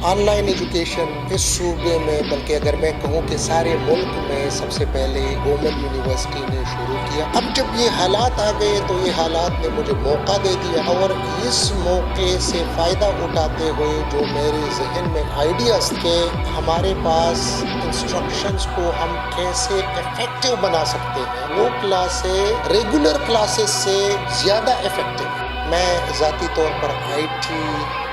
On line education اس صوبے میں بلکہ اگر میں کہوں کہ سارے ملک میں سب سے پہلے گورنمنٹ یونیورسٹی نے شروع کیا. اب جب یہ حالات آ گئے تو یہ حالات نے مجھے موقع دے دیا اور اس موقع سے فائدہ اٹھاتے ہوئے جو میرے ذہن میں آئیڈیاز کہ ہمارے پاس انسٹرکشنز کو ہم کیسے افیکٹو بنا سکتے ہیں وہ کلاسیں ریگولر کلاسز سے زیادہ افیکٹو. میں ذاتی طور پر آئی ٹی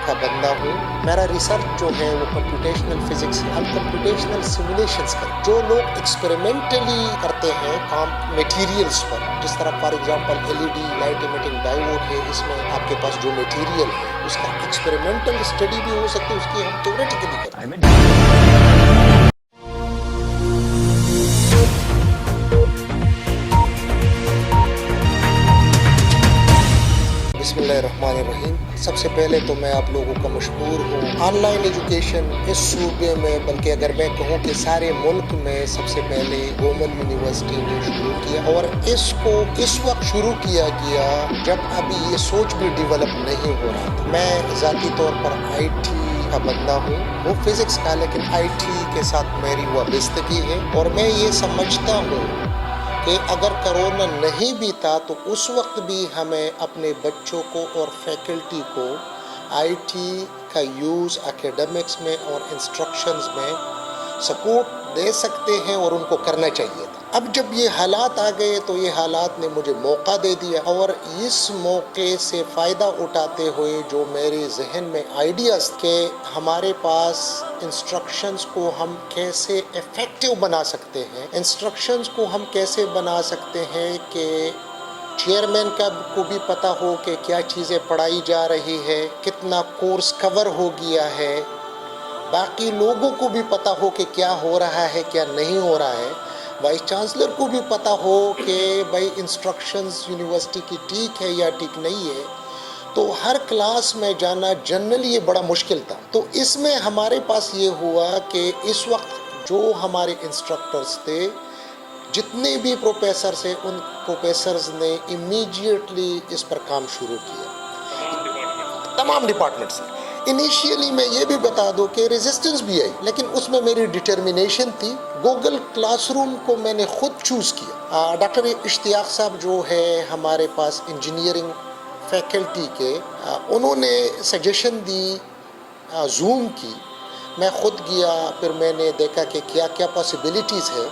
کا بندہ ہوں. میرا ریسرچ جو ہے وہ کمپیوٹیشنل فزکس ہے. ہم کمپیوٹیشنل سیمولیشنز کرتے جو لوگ ایکسپیریمنٹلی کرتے ہیں کام میٹیریلز پر، جس طرح for example LED light emitting diode ہے، اس میں آپ کے پاس جو میٹیریل ہے اس کا ایکسپیریمنٹل اسٹڈی بھی ہو سکتی ہے، اس کی ہم تھیوریٹیکلی کرتے ہیں. بسم اللہ الرحمن الرحیم. سب سے پہلے تو میں آپ لوگوں کا مشکور ہوں. آن لائن ایجوکیشن اس صوبے میں بلکہ اگر میں کہوں کہ سارے ملک میں سب سے پہلے گورنمنٹ یونیورسٹی نے شروع کیا اور اس کو اس وقت شروع کیا گیا جب ابھی یہ سوچ بھی ڈیولپ نہیں ہو رہا تھا. میں ذاتی طور پر آئی ٹی کا بندہ ہوں، وہ فزکس کا، لیکن آئی ٹی کے ساتھ میری وابستگی ہے اور میں یہ سمجھتا ہوں کہ اگر کرونا نہیں بھی تھا تو اس وقت بھی ہمیں اپنے بچوں کو اور فیکلٹی کو آئی ٹی کا یوز اکیڈمکس میں اور انسٹرکشنز میں سپورٹ دے سکتے ہیں اور ان کو کرنا چاہیے تھا. اب جب یہ حالات آ گئے تو یہ حالات نے مجھے موقع دے دیا اور اس موقع سے فائدہ اٹھاتے ہوئے جو میرے ذہن میں آئیڈیاز کہ ہمارے پاس انسٹرکشنز کو ہم کیسے افیکٹو بنا سکتے ہیں، انسٹرکشنز کو ہم کیسے بنا سکتے ہیں کہ چیئرمین کو بھی پتہ ہو کہ کیا چیزیں پڑھائی جا رہی ہے، کتنا کورس کور ہو گیا ہے، باقی لوگوں کو بھی پتہ ہو کہ کیا ہو رہا ہے کیا نہیں ہو رہا ہے، وائس چانسلر کو بھی پتہ ہو کہ بھائی انسٹرکشنز یونیورسٹی کی ٹھیک ہے یا ٹھیک نہیں ہے. تو ہر کلاس میں جانا جنرلی یہ بڑا مشکل تھا. تو اس میں ہمارے پاس یہ ہوا کہ اس وقت جو ہمارے انسٹرکٹرز تھے، جتنے بھی پروفیسرز ہیں، ان پروفیسرز نے امیڈیٹلی اس پر کام شروع کیا، تمام ڈپارٹمنٹس نے. انیشیلی میں یہ بھی بتا دوں کہ ریزسٹنس بھی آئی، لیکن اس میں میری ڈٹرمنیشن تھی. گوگل کلاس روم کو میں نے خود چوز کیا. ڈاکٹر اشتیاق صاحب جو ہے ہمارے پاس انجینئرنگ فیکلٹی کے، انہوں نے سجیشن دی زوم کی. میں خود گیا، پھر میں نے دیکھا کہ کیا کیا پاسبلٹیز ہے.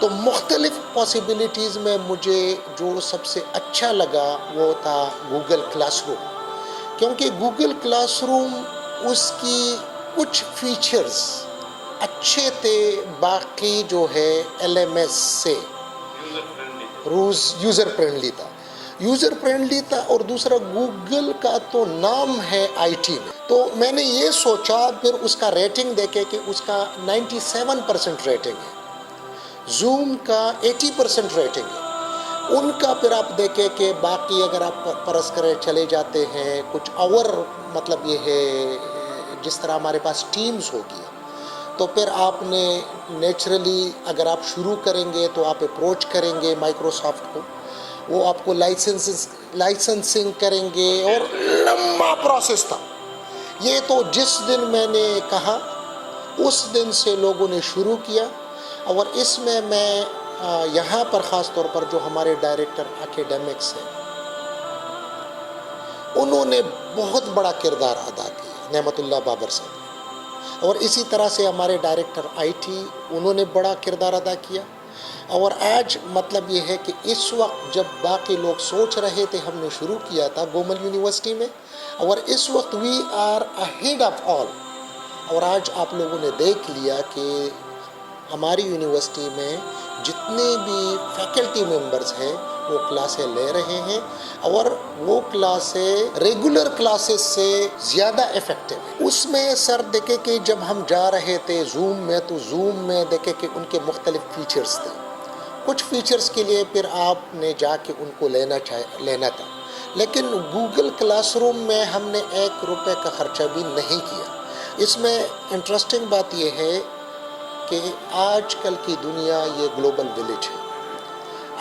تو مختلف پاسبلٹیز میں مجھے جو سب سے اچھا لگا وہ تھا گوگل کلاس روم، کیونکہ گوگل کلاس روم اس کی کچھ فیچرز اچھے تھے باقی جو ہے LMS سے. یوزر فرینڈلی تھا اور دوسرا گوگل کا تو نام ہے آئی ٹی میں. تو میں نے یہ سوچا، پھر اس کا ریٹنگ دیکھے کہ اس کا 97% ریٹنگ ہے، زوم کا 80% ریٹنگ ہے. ان کا پھر آپ دیکھیں کہ باقی اگر آپ پرس کرے چلے جاتے ہیں کچھ اور، مطلب یہ ہے جس طرح ہمارے پاس ٹیمز ہوگی تو پھر آپ نے نیچرلی اگر آپ شروع کریں گے تو آپ اپروچ کریں گے مائکروسافٹ کو، وہ آپ کو لائسنسنگ کریں گے اور لمبا پروسیس تھا. یہ تو جس دن میں نے کہا اس دن سے لوگوں نے شروع کیا. اور اس میں یہاں پر خاص طور پر جو ہمارے ڈائریکٹر اکیڈمکس ہیں انہوں نے بہت بڑا کردار ادا کیا، نعمت اللہ بابر صاحب. اور اسی طرح سے ہمارے ڈائریکٹر آئی ٹی، انہوں نے بڑا کردار ادا کیا. اور آج مطلب یہ ہے کہ اس وقت جب باقی لوگ سوچ رہے تھے، ہم نے شروع کیا تھا گورنمنٹ یونیورسٹی میں، اور اس وقت we are ahead of all. اور آج آپ لوگوں نے دیکھ لیا کہ ہماری یونیورسٹی میں جتنے بھی فیکلٹی ممبرز ہیں وہ کلاسیں لے رہے ہیں اور وہ کلاسیں ریگولر کلاسز سے زیادہ افیکٹو ہیں. اس میں سر دیکھے کہ جب ہم جا رہے تھے زوم میں تو زوم میں دیکھے کہ ان کے مختلف فیچرز تھے. کچھ فیچرز کے لیے پھر آپ نے جا کے ان کو لینا تھا، لیکن گوگل کلاس روم میں ہم نے 1 روپے کا خرچہ بھی نہیں کیا. اس میں انٹرسٹنگ بات یہ ہے کہ آج کل کی دنیا یہ گلوبل ولیج ہے.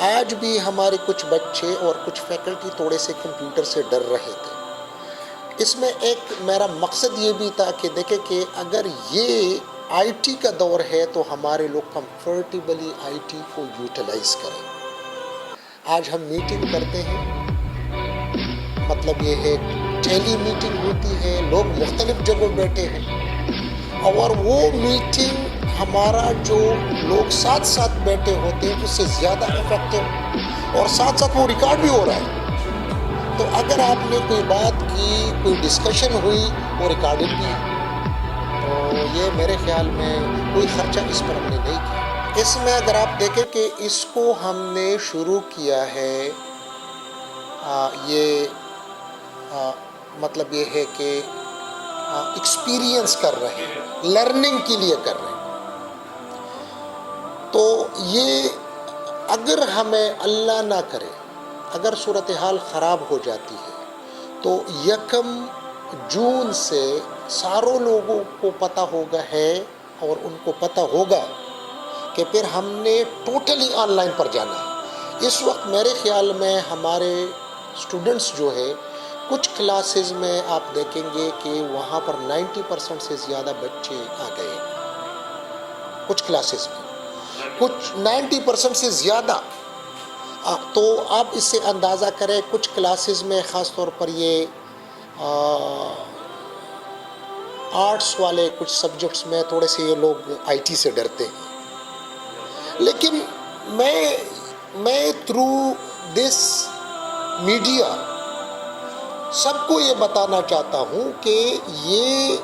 آج بھی ہمارے کچھ بچے اور کچھ فیکلٹی تھوڑے سے کمپیوٹر سے ڈر رہے تھے. اس میں ایک میرا مقصد یہ بھی تھا کہ دیکھیں کہ اگر یہ آئی ٹی کا دور ہے تو ہمارے لوگ کمفرٹیبلی آئی ٹی کو یوٹیلائز کریں. آج ہم میٹنگ کرتے ہیں، مطلب یہ ہے ٹیلی میٹنگ ہوتی ہے، لوگ مختلف جگہوں بیٹھے ہیں، اور وہ میٹنگ ہمارا جو لوگ ساتھ ساتھ بیٹھے ہوتے ہیں اس سے زیادہ افیکٹو، اور ساتھ ساتھ وہ ریکارڈ بھی ہو رہا ہے. تو اگر آپ نے کوئی بات کی، کوئی ڈسکشن ہوئی، وہ ریکارڈڈ بھی ہے. تو یہ میرے خیال میں کوئی خرچہ اس پر ہم نے نہیں کیا. اس میں اگر آپ دیکھیں کہ اس کو ہم نے شروع کیا ہے، یہ مطلب یہ ہے کہ ایکسپیرینس کر رہے ہیں، لرننگ کے لیے کر رہے ہیں. تو یہ اگر ہمیں اللہ نہ کرے اگر صورتحال خراب ہو جاتی ہے تو 1 جون سے ساروں لوگوں کو پتہ ہوگا ہے، اور ان کو پتہ ہوگا کہ پھر ہم نے ٹوٹلی آن لائن پر جانا ہے. اس وقت میرے خیال میں ہمارے اسٹوڈنٹس جو ہے کچھ کلاسز میں آپ دیکھیں گے کہ وہاں پر 90% سے زیادہ بچے آ گئے، کچھ کلاسز میں کچھ 90% سے زیادہ. تو آپ اس سے اندازہ کریں کچھ کلاسز میں خاص طور پر یہ آرٹس والے کچھ سبجیکٹس میں تھوڑے سے یہ لوگ آئی ٹی سے ڈرتے ہیں. لیکن میں تھرو دس میڈیا سب کو یہ بتانا چاہتا ہوں کہ یہ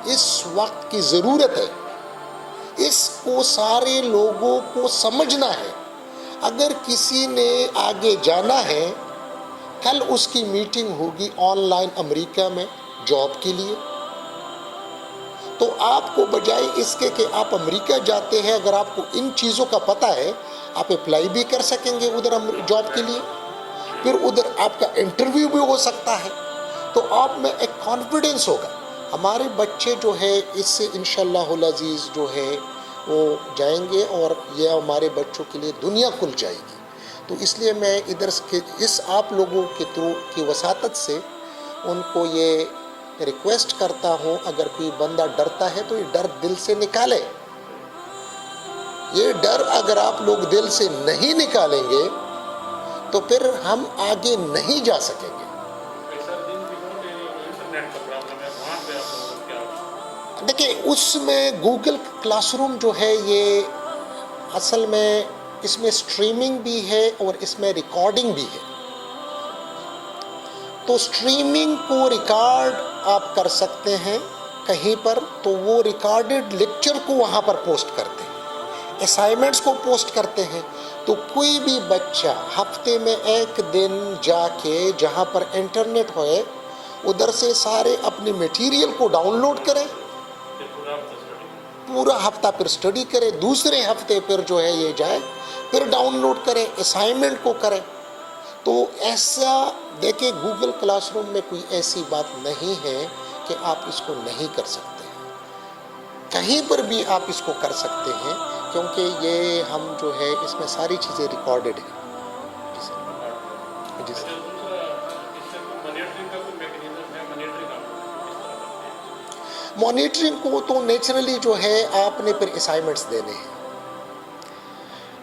اس وقت کی ضرورت ہے، اس کو سارے لوگوں کو سمجھنا ہے. اگر کسی نے آگے جانا ہے، کل اس کی میٹنگ ہوگی آن لائن امریکہ میں جاب کے لیے، تو آپ کو بجائے اس کے کہ آپ امریکہ جاتے ہیں، اگر آپ کو ان چیزوں کا پتہ ہے آپ اپلائی بھی کر سکیں گے ادھر جاب کے لیے، پھر ادھر آپ کا انٹرویو بھی ہو سکتا ہے. تو آپ میں ایک کانفیڈنس ہوگا. ہمارے بچے جو ہے اس سے انشاءاللہ العزیز جو ہے وہ جائیں گے، اور یہ ہمارے بچوں کے لیے دنیا کھل جائے گی. تو اس لیے میں ادھر اس آپ لوگوں کے تھرو کی وساطت سے ان کو یہ ریکویسٹ کرتا ہوں، اگر کوئی بندہ ڈرتا ہے تو یہ ڈر دل سے نکالے. یہ ڈر اگر آپ لوگ دل سے نہیں نکالیں گے تو پھر ہم آگے نہیں جا سکیں گے. دیکھیں اس میں گوگل کلاس روم جو ہے یہ اصل میں اس میں اسٹریمنگ بھی ہے اور اس میں ریکارڈنگ بھی ہے. تو اسٹریمنگ کو ریکارڈ آپ کر سکتے ہیں کہیں پر، تو وہ ریکارڈڈ لیکچر کو وہاں پر پوسٹ کرتے ہیں، اسائنمنٹس کو پوسٹ کرتے ہیں. تو کوئی بھی بچہ ہفتے میں 1 دن جا کے جہاں پر انٹرنیٹ ہوئے ادھر سے سارے اپنی میٹیریل کو ڈاؤن لوڈ کرے، پورا ہفتہ پھر اسٹڈی کرے، دوسرے ہفتے پھر جو ہے یہ جائے پھر ڈاؤن لوڈ کرے، اسائنمنٹ کو کرے. تو ایسا دیکھیں گوگل کلاس روم میں کوئی ایسی بات نہیں ہے کہ آپ اس کو نہیں کر سکتے ہیں، کہیں پر بھی آپ اس کو کر سکتے ہیں، کیونکہ یہ ہم جو ہے اس میں ساری چیزیں ریکارڈڈ ہیں. جی سر. مانیٹرنگ کو تو نیچرلی جو ہے آپ نے پھر اسائنمنٹس دینے ہیں.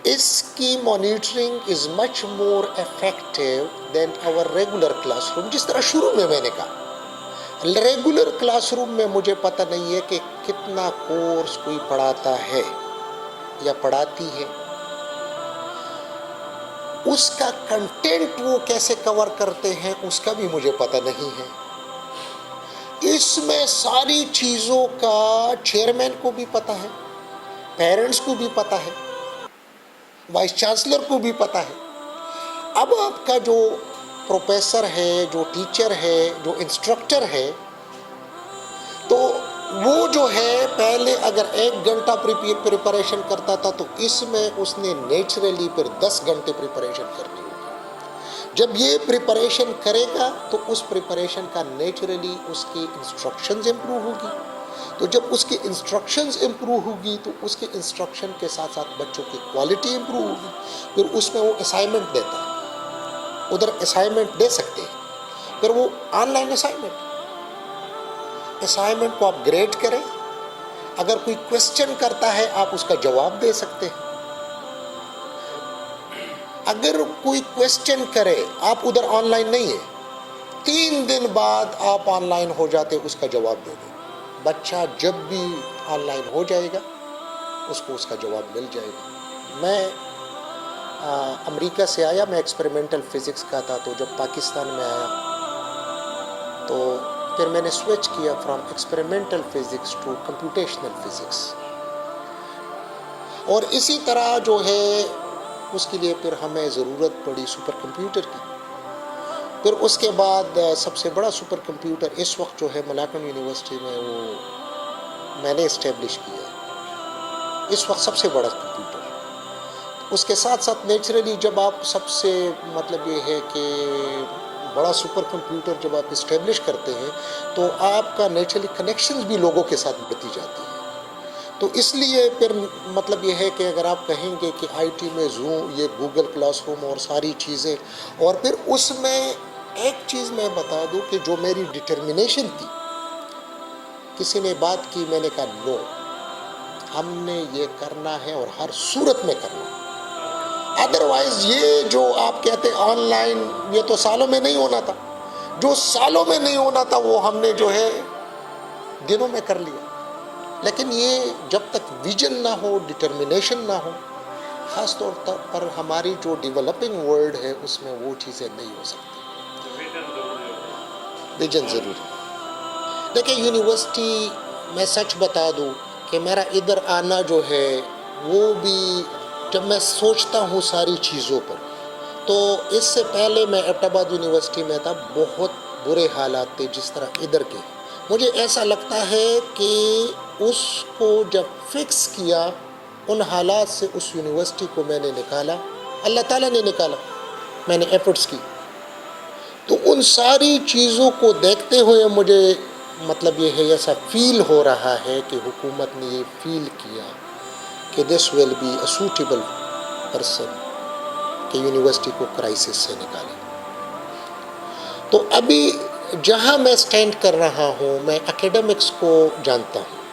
اس کی monitoring is much more effective than our regular classroom. جس طرح شروع میں نے کہا ریگولر کلاس روم میں مجھے پتہ نہیں ہے کہ کتنا کورس کوئی پڑھاتا ہے یا پڑھاتی ہے، اس کا کنٹینٹ وہ کیسے کور کرتے ہیں اس کا بھی مجھے پتہ نہیں ہے. اس میں ساری چیزوں کا چیئرمین کو بھی پتہ ہے، پیرنٹس کو بھی پتہ ہے، وائس چانسلر کو بھی پتہ ہے. اب آپ کا جو پروفیسر ہے، جو ٹیچر ہے، جو انسٹرکٹر ہے، تو وہ جو ہے پہلے اگر 1 گھنٹہ پریپریشن کرتا تھا تو اس میں اس نے نیچرلی پھر 10 گھنٹے پریپریشن کرنی ہوگی. جب یہ پریپریشن کرے گا تو اس پریپریشن کا نیچرلی اس کی انسٹرکشنز امپروو ہوگی. تو جب اس کی انسٹرکشنز امپروو ہوگی تو اس کے انسٹرکشن کے ساتھ ساتھ بچوں کی کوالٹی امپروو ہوگی. پھر اس میں وہ اسائنمنٹ دیتا ہے، ادھر اسائنمنٹ دے سکتے ہیں، پھر وہ آن لائن اسائنمنٹ. اسائنمنٹ کو آپ گریڈ کریں. اگر کوئی کویسچن کرتا ہے آپ اس کا جواب دے سکتے ہیں. اگر کوئی کویسچن کرے آپ ادھر آن لائن نہیں ہیں, 3 دن بعد آپ آن لائن ہو جاتے, اس کا جواب دے دیں. بچہ جب بھی آن لائن ہو جائے گا اس کو اس کا جواب مل جائے گا. میں امریکہ سے آیا, میں ایکسپریمنٹل فزکس کا تھا, تو جب پاکستان میں آیا تو پھر میں نے سوئچ کیا from experimental physics to computational physics. اور اسی طرح جو ہے اس کے لیے پھر ہمیں ضرورت پڑی سپر کمپیوٹر کی. پھر اس کے بعد سب سے بڑا سپر کمپیوٹر اس وقت جو ہے ملاکنڈ یونیورسٹی میں وہ میں نے اسٹیبلش کیا ہے, اس وقت سب سے بڑا کمپیوٹر. اس کے ساتھ ساتھ نیچرلی جب آپ سب سے مطلب یہ ہے کہ بڑا سپر کمپیوٹر جب آپ اسٹیبلش کرتے ہیں تو آپ کا نیچرلی کنیکشنز بھی لوگوں کے ساتھ بڑھتی جاتی ہے. تو اس لیے پھر مطلب یہ ہے کہ اگر آپ کہیں گے کہ آئی ٹی میں زوم, یہ گوگل کلاس روم اور ساری چیزیں, اور پھر اس میں ایک چیز میں بتا دوں کہ جو میری ڈٹرمنیشن تھی, کسی نے بات کی, میں نے کہا نو, ہم نے یہ کرنا ہے اور ہر صورت میں کرنا ہے. ادروائز یہ جو آپ کہتے آن لائن, یہ تو سالوں میں نہیں ہونا تھا. جو سالوں میں نہیں ہونا تھا وہ ہم نے جو ہے دنوں میں کر لیا. لیکن یہ جب تک ویژن نہ ہو, ڈٹرمنیشن نہ ہو, خاص طور پر ہماری جو ڈیولپنگ ورلڈ ہے اس میں وہ چیزیں نہیں ہو سکتی. ویژن ضروری. دیکھیں یونیورسٹی میں سچ بتا دوں کہ میرا ادھر آنا جو ہے وہ بھی جب میں سوچتا ہوں ساری چیزوں پر, تو اس سے پہلے میں ایبٹ آباد یونیورسٹی میں تھا, بہت برے حالات تھے جس طرح ادھر کے. مجھے ایسا لگتا ہے کہ اس کو جب فکس کیا, ان حالات سے اس یونیورسٹی کو میں نے نکالا, اللہ تعالیٰ نے نکالا, میں نے ایفرٹس کی. تو ان ساری چیزوں کو دیکھتے ہوئے مجھے مطلب یہ ہے ایسا فیل ہو رہا ہے کہ حکومت نے یہ فیل کیا کہ this will be a suitable person کہ یونیورسٹی کو کرائسس سے نکالے. تو ابھی جہاں میں سٹینڈ کر رہا ہوں, میں اکیڈمکس کو جانتا ہوں.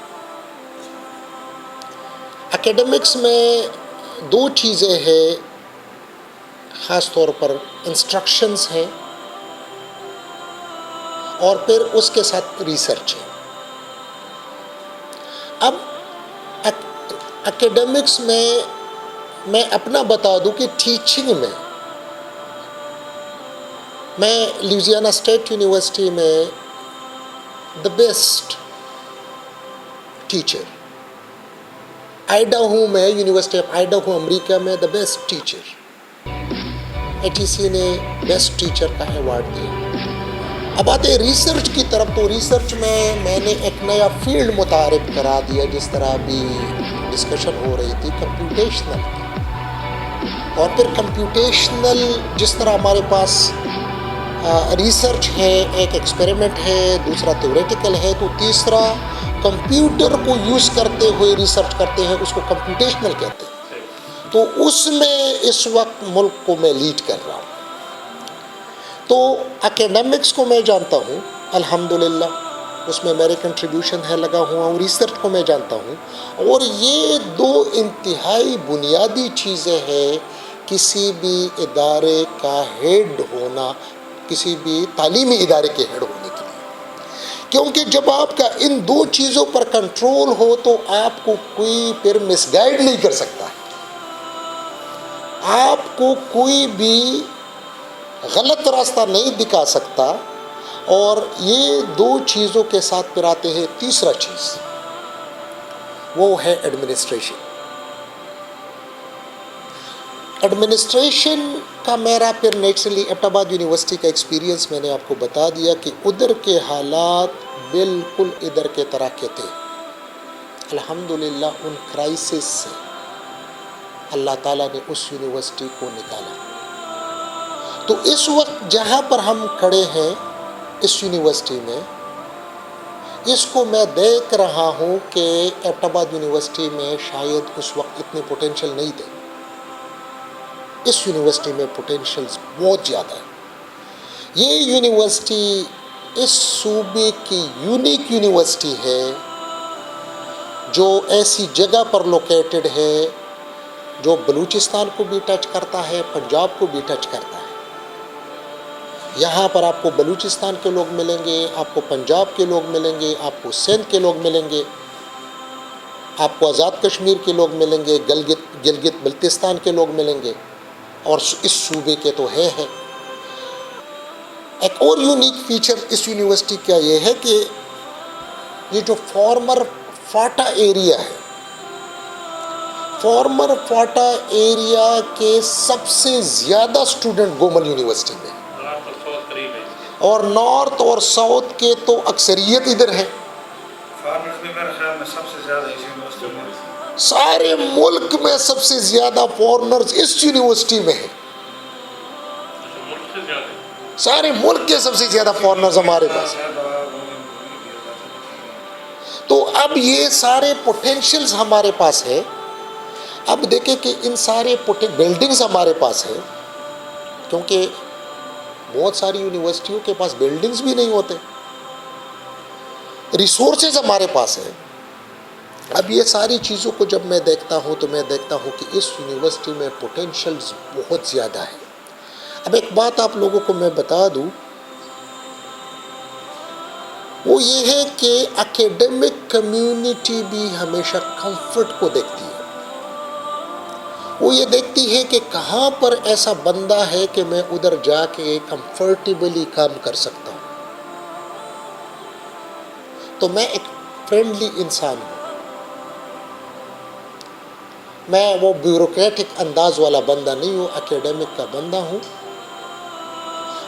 اکیڈمکس میں 2 چیزیں ہیں, خاص طور پر انسٹرکشنز ہیں اور پھر اس کے ساتھ ریسرچ ہے. اب اکیڈمکس میں اپنا بتا دوں کہ ٹیچنگ میں لیوزیانا اسٹیٹ یونیورسٹی میں دا بیسٹ ٹیچر, آئیڈاہو میں یونیورسٹی آف آئیڈاہو امریکہ میں دا بیسٹ ٹیچر, ATC نے بیسٹ ٹیچر کا ایوارڈ دیا. اب آتے ریسرچ کی طرف, تو ریسرچ میں نے ایک نیا فیلڈ متعارف کرا دیا, جس طرح ابھی ڈسکشن ہو رہی تھی کمپیوٹیشنل کی. اور پھر کمپیوٹیشنل جس طرح ہمارے پاس ریسرچ ہے, ایک ایکسپیریمنٹ ہے, دوسرا تھیوریٹیکل ہے, تو تیسرا کمپیوٹر کو یوز کرتے ہوئے ریسرچ کرتے ہیں, اس کو کمپیوٹیشنل کہتے ہیں. تو اس میں اس وقت ملک کو میں لیڈ کر رہا ہوں. تو اکیڈمکس کو میں جانتا ہوں الحمدللہ, اس میں میرے کنٹریبیوشن ہے لگا ہوا ہوں. ریسرچ کو میں جانتا ہوں, اور یہ 2 انتہائی بنیادی چیزیں ہیں کسی بھی ادارے کا ہیڈ ہونا, کسی بھی تعلیمی ادارے کے ہیڈ ہونے کے لیے. کیونکہ جب آپ کا ان 2 چیزوں پر کنٹرول ہو تو آپ کو کوئی پھر مس گائیڈ نہیں کر سکتا, آپ کو کوئی بھی غلط راستہ نہیں دکھا سکتا. اور یہ 2 چیزوں کے ساتھ پھر آتے ہیں تیسرا چیز, وہ ہے ایڈمنسٹریشن. ایڈمنسٹریشن کا میرا پھر نیچرلی ایبٹ آباد یونیورسٹی کا ایکسپیرینس میں نے آپ کو بتا دیا کہ ادھر کے حالات بالکل ادھر کے طرح کے تھے. الحمدللہ ان کرائسس سے اللہ تعالیٰ نے اس یونیورسٹی کو نکالا. تو اس وقت جہاں پر ہم کھڑے ہیں اس یونیورسٹی میں, اس کو میں دیکھ رہا ہوں کہ ایبٹ آباد یونیورسٹی میں شاید اس وقت اتنے پوٹینشیل نہیں تھے. اس یونیورسٹی میں پوٹینشیلز بہت زیادہ ہے. یہ یونیورسٹی اس صوبے کی یونیک یونیورسٹی ہے جو ایسی جگہ پر لوکیٹڈ ہے جو بلوچستان کو بھی ٹچ کرتا ہے، پنجاب کو بھی ٹچ کرتا ہے۔ یہاں پر آپ کو بلوچستان کے لوگ ملیں گے، آپ کو پنجاب کے لوگ ملیں گے، آپ کو سندھ کے لوگ ملیں گے، آپ کو آزاد کشمیر کے لوگ ملیں گے، گلگت بلتستان کے لوگ ملیں گے، اور اس صوبے کے تو ہے۔ ایک اور یونیک فیچر اس یونیورسٹی کا یہ ہے کہ یہ جو فارمر فاٹا ایریا ہے، فارمر فاٹا ایریا کے سب سے زیادہ سٹوڈنٹ گومل یونیورسٹی میں، اور نارتھ اور ساؤتھ کے تو اکثریت ادھر ہے۔ سارے ملک میں سب سے زیادہ فارنرز اس یونیورسٹی میں ہیں، سارے ملک کے سب سے زیادہ فارنرز ہمارے پاس ہیں۔ تو اب یہ سارے پوٹینشلز ہمارے پاس ہے۔ اب دیکھیں کہ ان سارے بلڈنگز ہمارے پاس ہے، کیونکہ بہت ساری یونیورسٹیوں کے پاس بلڈنگز بھی نہیں ہوتے، ریسورسز ہمارے پاس ہے۔ اب یہ ساری چیزوں کو جب میں دیکھتا ہوں تو میں دیکھتا ہوں کہ اس یونیورسٹی میں پوٹینشلز بہت زیادہ ہے۔ اب ایک بات آپ لوگوں کو میں بتا دوں، وہ یہ ہے کہ اکیڈمک کمیونٹی بھی ہمیشہ کمفرٹ کو دیکھتی ہے۔ وہ یہ دیکھتی ہے کہ کہاں پر ایسا بندہ ہے کہ میں ادھر جا کے کمفرٹیبلی کام کر سکتا ہوں۔ تو میں ایک فرینڈلی انسان ہوں، میں وہ بیوروکریٹک انداز والا بندہ نہیں ہوں، اکیڈمک کا بندہ ہوں،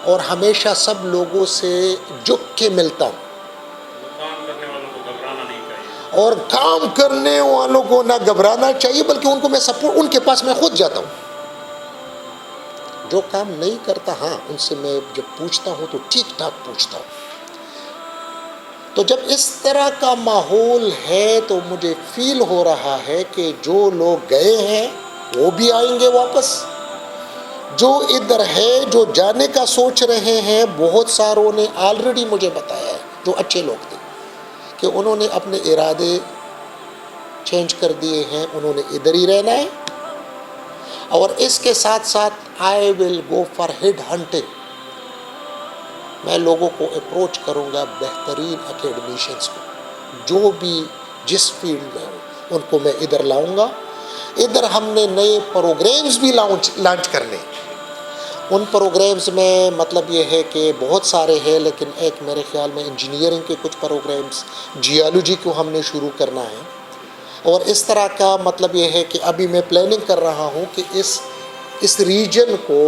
اور ہمیشہ سب لوگوں سے جھک کے ملتا ہوں، اور کام کرنے والوں کو نہ گھبرانا چاہیے، بلکہ ان کو میں سپورٹ، ان کے پاس میں خود جاتا ہوں۔ جو کام نہیں کرتا، ہاں ان سے میں جب پوچھتا ہوں تو ٹھیک ٹھاک پوچھتا ہوں۔ تو جب اس طرح کا ماحول ہے تو مجھے فیل ہو رہا ہے کہ جو لوگ گئے ہیں وہ بھی آئیں گے واپس، جو ادھر ہے جو جانے کا سوچ رہے ہیں، بہت ساروں نے آلریڈی مجھے بتایا ہے جو اچھے لوگ تھے کہ انہوں نے اپنے ارادے چینج کر دیے ہیں، انہوں نے ادھر ہی رہنا ہے۔ اور اس کے ساتھ ساتھ آئی ول گو فار ہیڈ ہنٹنگ، میں لوگوں کو اپروچ کروں گا، بہترین اکیڈمیشنز کو جو بھی جس فیلڈ میں ہوں ان کو میں ادھر لاؤں گا۔ ادھر ہم نے نئے پروگرامز بھی لانچ کرنے، ان پروگرامز میں مطلب یہ ہے کہ بہت سارے ہیں، لیکن ایک میرے خیال میں انجینئرنگ کے کچھ پروگرامز، جیالوجی کو ہم نے شروع کرنا ہے، اور اس طرح کا مطلب یہ ہے کہ ابھی میں پلاننگ کر رہا ہوں کہ اس ریجن کو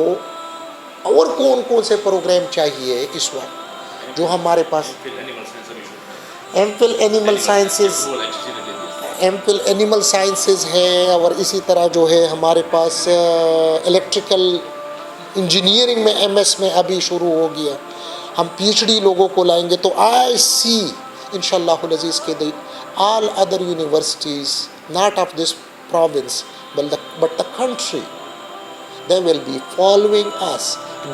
اور کون سے پروگرام چاہیے اس وقت جو ہمارے پاس ایم فل اینیمل سائنسز ہے، اور اسی طرح جو ہے ہمارے پاس الیکٹریکل انجینئرنگ میں ایم ایس میں ابھی شروع ہو گیا، ہم پی ایچ ڈی لوگوں کو لائیں گے۔ تو آئی سی انشاءاللہ العزیز کے all other universities not of this province but the country, they will be following us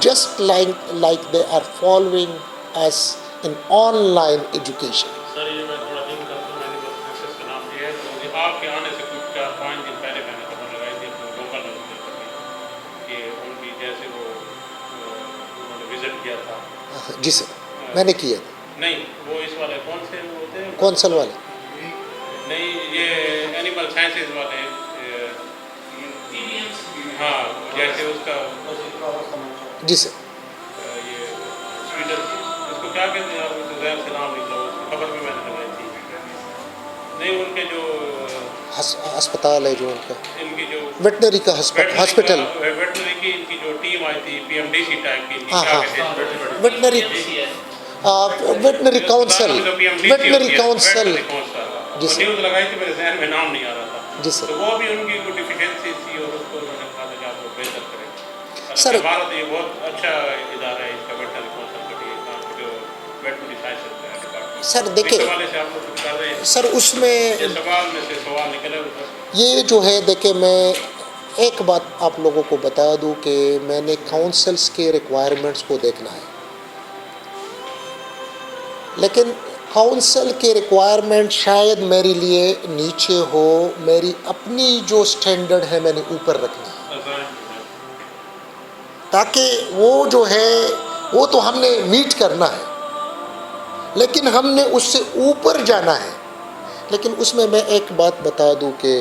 just like they are following us in online education. سر یہ میں تھوڑا دن کرتا ہوں، میں نے بس میسج کا نام دیا ہے، تو یہ آپ کے آنے سے کچھ 4-5 دن پہلے میں نے خبر لگائی تھی اپنے لوکل کہ ان کی جیسے وہ انہوں نے وزٹ کیا تھا۔ جی سر، میں نے کیا تھا۔ نہیں، وہ اس والے کون سے ہوتے ہیں؟ کونسل والے؟ نہیں، یہ اینیمل سائنسز والے، ہاں جیسے اس کا جی سر، یہ سویڈن، اس کو کیا کہتے ہیں آپ؟ ذہن سے نام نکلا، اس کی خبر بھی میں نے لگائی تھی۔ نہیں، ان کے جو ہسپتال ہے جو ان کا ان کی جو ویٹنری کا ہاسپٹل، ویٹنری کی ان کی جو ٹیم آئی تھی، P M D C type کی، ہاں کیا ہاں، کہتے ہیں؟ ویٹنری کاؤنسل، ویٹنری کاؤنسل، جی سر، نیوز لگائی تھی، میرے ذہن میں نام نہیں آ رہا تھا۔ جی سر۔ تو وہ بھی ان کی کوئی ڈیفیکینسی تھی، اور اس کو انہوں نے کہا تھا کہ آپ کو بہتر کریں۔ سر بھارت یہ بہت اچھا ادارہ ہے اس کا، ویٹنری کاؤنسل کا بھی، جو ویٹنری سائنس کا ڈپارٹمنٹ۔ سر دیکھیں، اس حوالے سے آپ لوگ کچھ کر رہے ہیں؟ سر اس میں یہ سوال میں سے سوال نکلے ہوئے۔ یہ جو ہے، دیکھیں میں ایک بات آپ لوگوں کو بتا دوں کہ میں نے کاؤنسلز کے ریکوائرمنٹس کو دیکھنا ہے۔ لیکن کونسل کے ریکوائرمنٹ شاید میرے لیے نیچے ہو، میری اپنی جو سٹینڈرڈ ہے میں نے اوپر رکھنی ہے، تاکہ وہ جو ہے وہ تو ہم نے میٹ کرنا ہے، لیکن ہم نے اس سے اوپر جانا ہے۔ لیکن اس میں ایک بات بتا دوں کہ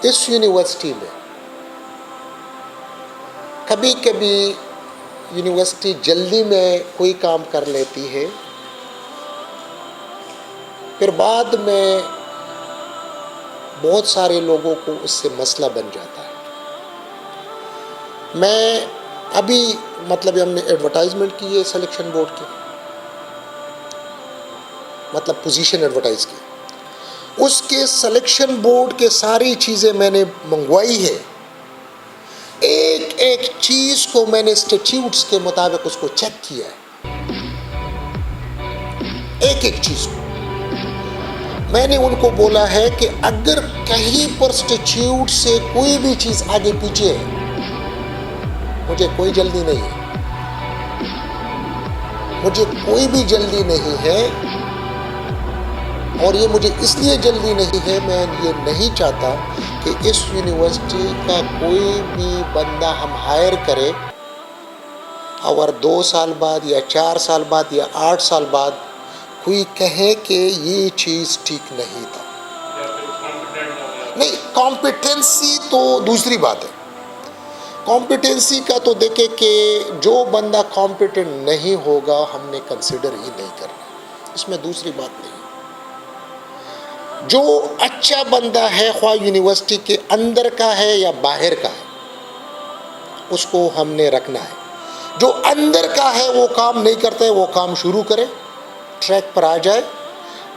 اس یونیورسٹی میں کبھی کبھی یونیورسٹی جلدی میں کوئی کام کر لیتی ہے، پھر بعد میں بہت سارے لوگوں کو اس سے مسئلہ بن جاتا ہے۔ میں ابھی ہم نے ایڈورٹائزمنٹ کی ہے سلیکشن بورڈ کی، پوزیشن ایڈورٹائز کی، اس کے سلیکشن بورڈ کے ساری چیزیں میں نے منگوائی ہے، ایک ایک چیز کو میں نے اسٹیچیوٹس کے مطابق اس کو چیک کیا ہے، ایک ایک چیز کو میں نے ان کو بولا ہے کہ اگر کہیں پر اسٹیچیوٹ سے کوئی بھی چیز آگے پیچھے ہے، مجھے کوئی جلدی نہیں ہے، مجھے کوئی بھی جلدی نہیں ہے، اور یہ مجھے اس لیے جلدی نہیں ہے، میں یہ نہیں چاہتا کہ اس یونیورسٹی کا کوئی بھی بندہ ہم ہائر کرے اور 2 سال بعد یا 4 سال بعد یا 8 سال بعد کوئی کہے کہ یہ چیز ٹھیک نہیں تھا۔ نہیں، کمپیٹنسی تو دوسری بات ہے، کمپیٹنسی کا تو دیکھے کہ جو بندہ کمپیٹنٹ نہیں ہوگا ہم نے کنسیڈر ہی نہیں کرنا، اس میں دوسری بات نہیں۔ جو اچھا بندہ ہے، خواہ یونیورسٹی کے اندر کا ہے یا باہر کا ہے، اس کو ہم نے رکھنا ہے۔ جو اندر کا ہے وہ کام نہیں کرتا ہے، وہ کام شروع کرے، ٹریک پر آ جائے،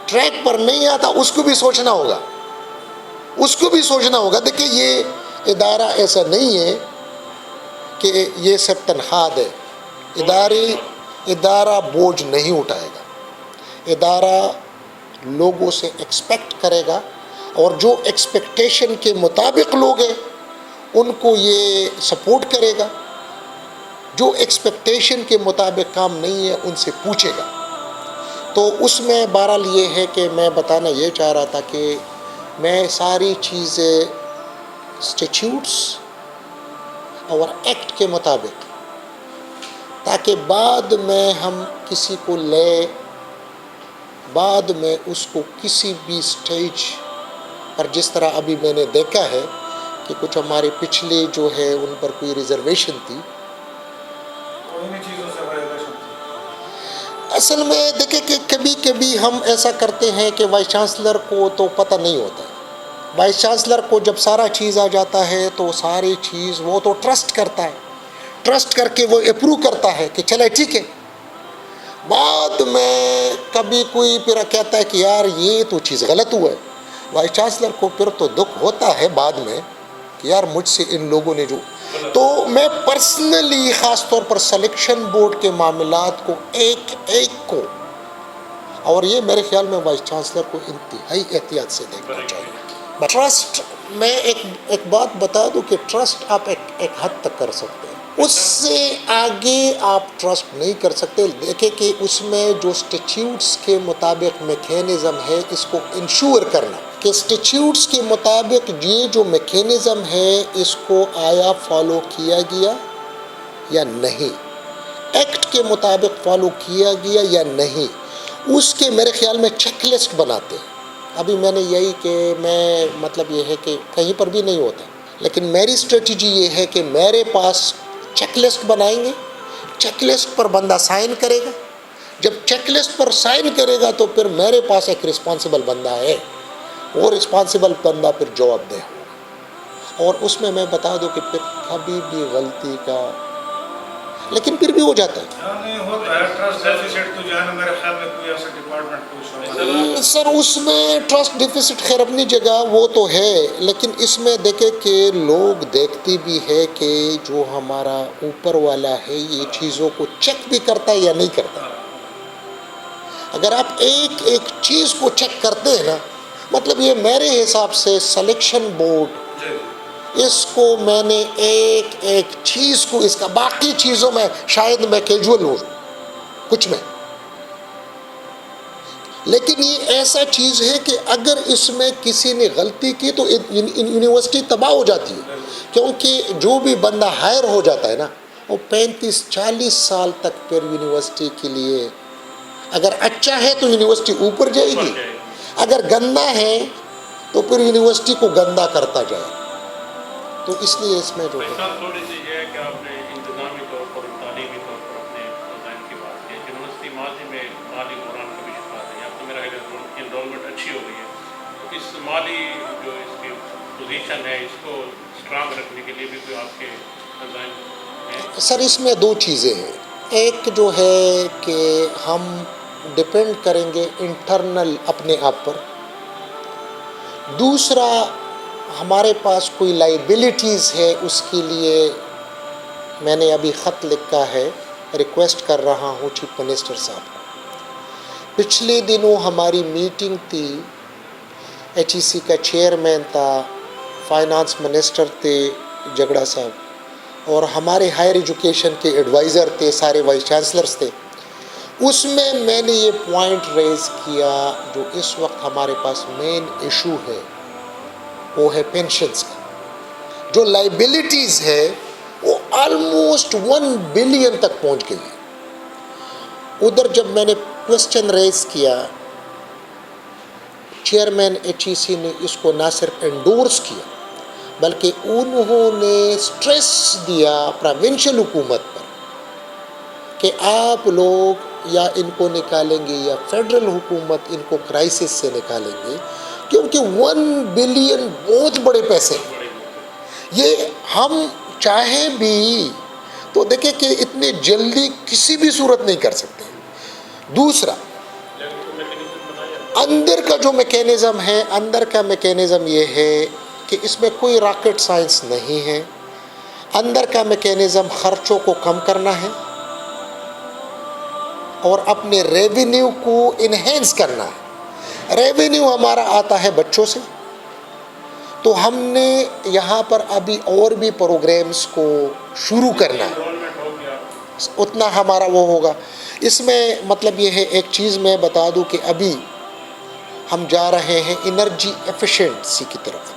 ٹریک پر نہیں آتا اس کو بھی سوچنا ہوگا، اس کو بھی سوچنا ہوگا۔ دیکھیں، یہ ادارہ ایسا نہیں ہے کہ یہ سب تنخواہ ہے، ادارہ بوجھ نہیں اٹھائے گا، ادارہ لوگوں سے ایکسپیکٹ کرے گا، اور جو ایکسپیکٹیشن کے مطابق لوگ ہیں ان کو یہ سپورٹ کرے گا، جو ایکسپیکٹیشن کے مطابق کام نہیں ہے ان سے پوچھے گا۔ تو اس میں بہرحال یہ ہے کہ میں بتانا یہ چاہ رہا تھا کہ میں ساری چیزیں اسٹیچیوٹس اور ایکٹ کے مطابق، تاکہ بعد میں ہم کسی کو لے، بعد میں اس کو کسی بھی سٹیج پر، جس طرح ابھی میں نے دیکھا ہے کہ کچھ ہمارے پچھلے جو ہے ان پر کوئی ریزرویشن تھی، اصل میں دیکھیں کہ کبھی کبھی ہم ایسا کرتے ہیں کہ وائس چانسلر کو تو پتہ نہیں ہوتا ہے، وائس چانسلر کو جب سارا چیز آ جاتا ہے تو ساری چیز وہ تو ٹرسٹ کرتا ہے، ٹرسٹ کر کے وہ اپروو کرتا ہے کہ چلے ٹھیک ہے۔ بعد میں کبھی کوئی پھر کہتا ہے کہ یار یہ تو چیز غلط ہوا ہے، وائس چانسلر کو پھر تو دکھ ہوتا ہے بعد میں کہ یار مجھ سے ان لوگوں نے جو، تو میں پرسنلی خاص طور پر سلیکشن بورڈ کے معاملات کو ایک ایک کو، اور یہ میرے خیال میں وائس چانسلر کو انتہائی احتیاط سے دیکھنا چاہیے۔ ٹرسٹ، میں ایک بات بتا دوں کہ ٹرسٹ آپ ایک حد تک کر سکتے ہیں، اس سے آگے آپ ٹرسٹ نہیں کر سکتے۔ دیکھیں کہ اس میں جو اسٹیچیوٹس کے مطابق میکینزم ہے، اس کو انشور کرنا کہ اسٹیچیوٹس کے مطابق یہ جو میکینزم ہے اس کو آیا فالو کیا گیا یا نہیں، ایکٹ کے مطابق فالو کیا گیا یا نہیں، اس کے میرے خیال میں چیک لسٹ بناتے ہیں۔ ابھی میں نے یہی کہ میں یہ ہے کہ کہیں پر بھی نہیں ہوتا، لیکن میری اسٹریٹجی یہ ہے کہ میرے پاس چیک لسٹ بنائیں گے، چیک لسٹ پر بندہ سائن کرے گا، جب چیک لسٹ پر سائن کرے گا تو پھر میرے پاس ایک رسپانسبل بندہ ہے، وہ رسپانسبل بندہ پھر جواب دہ ہوگا۔ اور اس میں بتا دوں کہ پھر کبھی بھی غلطی کا، لیکن پھر بھی ہو جاتا ہے سر، اس میں ٹرسٹ ڈیفیسٹ خیر اپنی جگہ وہ تو ہے، لیکن اس میں دیکھیں کہ لوگ دیکھتے بھی ہے کہ جو ہمارا اوپر والا ہے یہ چیزوں کو چیک بھی کرتا ہے یا نہیں کرتا۔ اگر آپ ایک ایک چیز کو چیک کرتے ہیں نا، یہ میرے حساب سے سلیکشن بورڈ، اس کو میں نے ایک ایک چیز کو، اس کا باقی چیزوں میں شاید میں کیجول ہوں کچھ میں، لیکن یہ ایسا چیز ہے کہ اگر اس میں کسی نے غلطی کی تو یونیورسٹی تباہ ہو جاتی ہے، کیونکہ جو بھی بندہ ہائر ہو جاتا ہے نا وہ 35-40 سال تک پھر یونیورسٹی کے لیے، اگر اچھا ہے تو یونیورسٹی اوپر جائے گی، اگر گندا ہے تو پھر یونیورسٹی کو گندا کرتا جائے. تو اس لیے اس میں جو ہے تھوڑی سی یہ ہے کہ آپ نے انتظامی طور پر تعلیمی طور پر اپنے ڈیزائن کی بات کی. یونیورسٹی ماضی میں مالی بحران کا بھی شکار ہے. اب تو میرا انرولمنٹ اچھی ہو گئی ہے، تو اس مالی جو اس کی پوزیشن ہے اس کو اسٹرانگ رکھنے کے لیے بھی کوئی آپ کے ڈیزائن ہیں؟ سر اس میں دو چیزیں ہیں. ایک جو ہے کہ ہم ڈپینڈ کریں گے انٹرنل اپنے آپ پر. دوسرا ہمارے پاس کوئی لائبلٹیز ہے، اس کے لیے میں نے ابھی خط لکھا ہے، ریکویسٹ کر رہا ہوں چیف منسٹر صاحب کو. پچھلے دنوں ہماری میٹنگ تھی، ایچ ای سی کا چیئرمین تھا، فائنانس منسٹر تھے جگڑا صاحب، اور ہمارے ہائر ایجوکیشن کے ایڈوائزر تھے، سارے وائس چانسلرز تھے. اس میں نے یہ پوائنٹ ریز کیا جو اس وقت ہمارے پاس مین ایشو ہے وہ ہے پینشنز کا. جو لائبلٹیز ہے وہ آلموسٹ 1 بلین تک پہنچ گئی ہے. ادھر جب میں نے کوشچن ریز کیا، چیئرمین ایچ ای سی نے اس کو نہ صرف انڈورس کیا بلکہ انہوں نے سٹریس دیا پروونشل حکومت پر کہ آپ لوگ یا ان کو نکالیں گے یا فیڈرل حکومت ان کو کرائسس سے نکالیں گے، کیونکہ 1 بلین بہت بڑے پیسے ہیں. یہ ہم چاہیں بھی تو دیکھیں کہ اتنے جلدی کسی بھی صورت نہیں کر سکتے. دوسرا اندر کا جو میکینزم ہے، اندر کا میکینزم یہ ہے کہ اس میں کوئی راکٹ سائنس نہیں ہے. اندر کا میکینزم خرچوں کو کم کرنا ہے اور اپنے ریونیو کو انہینس کرنا ہے. ریونیو ہمارا آتا ہے بچوں سے، تو ہم نے یہاں پر ابھی اور بھی پروگرامز کو شروع کرنا ہے، اتنا ہمارا وہ ہوگا. اس میں مطلب یہ ہے، ایک چیز میں بتا دوں کہ ابھی ہم جا رہے ہیں انرجی ایفیشنسی کی طرف.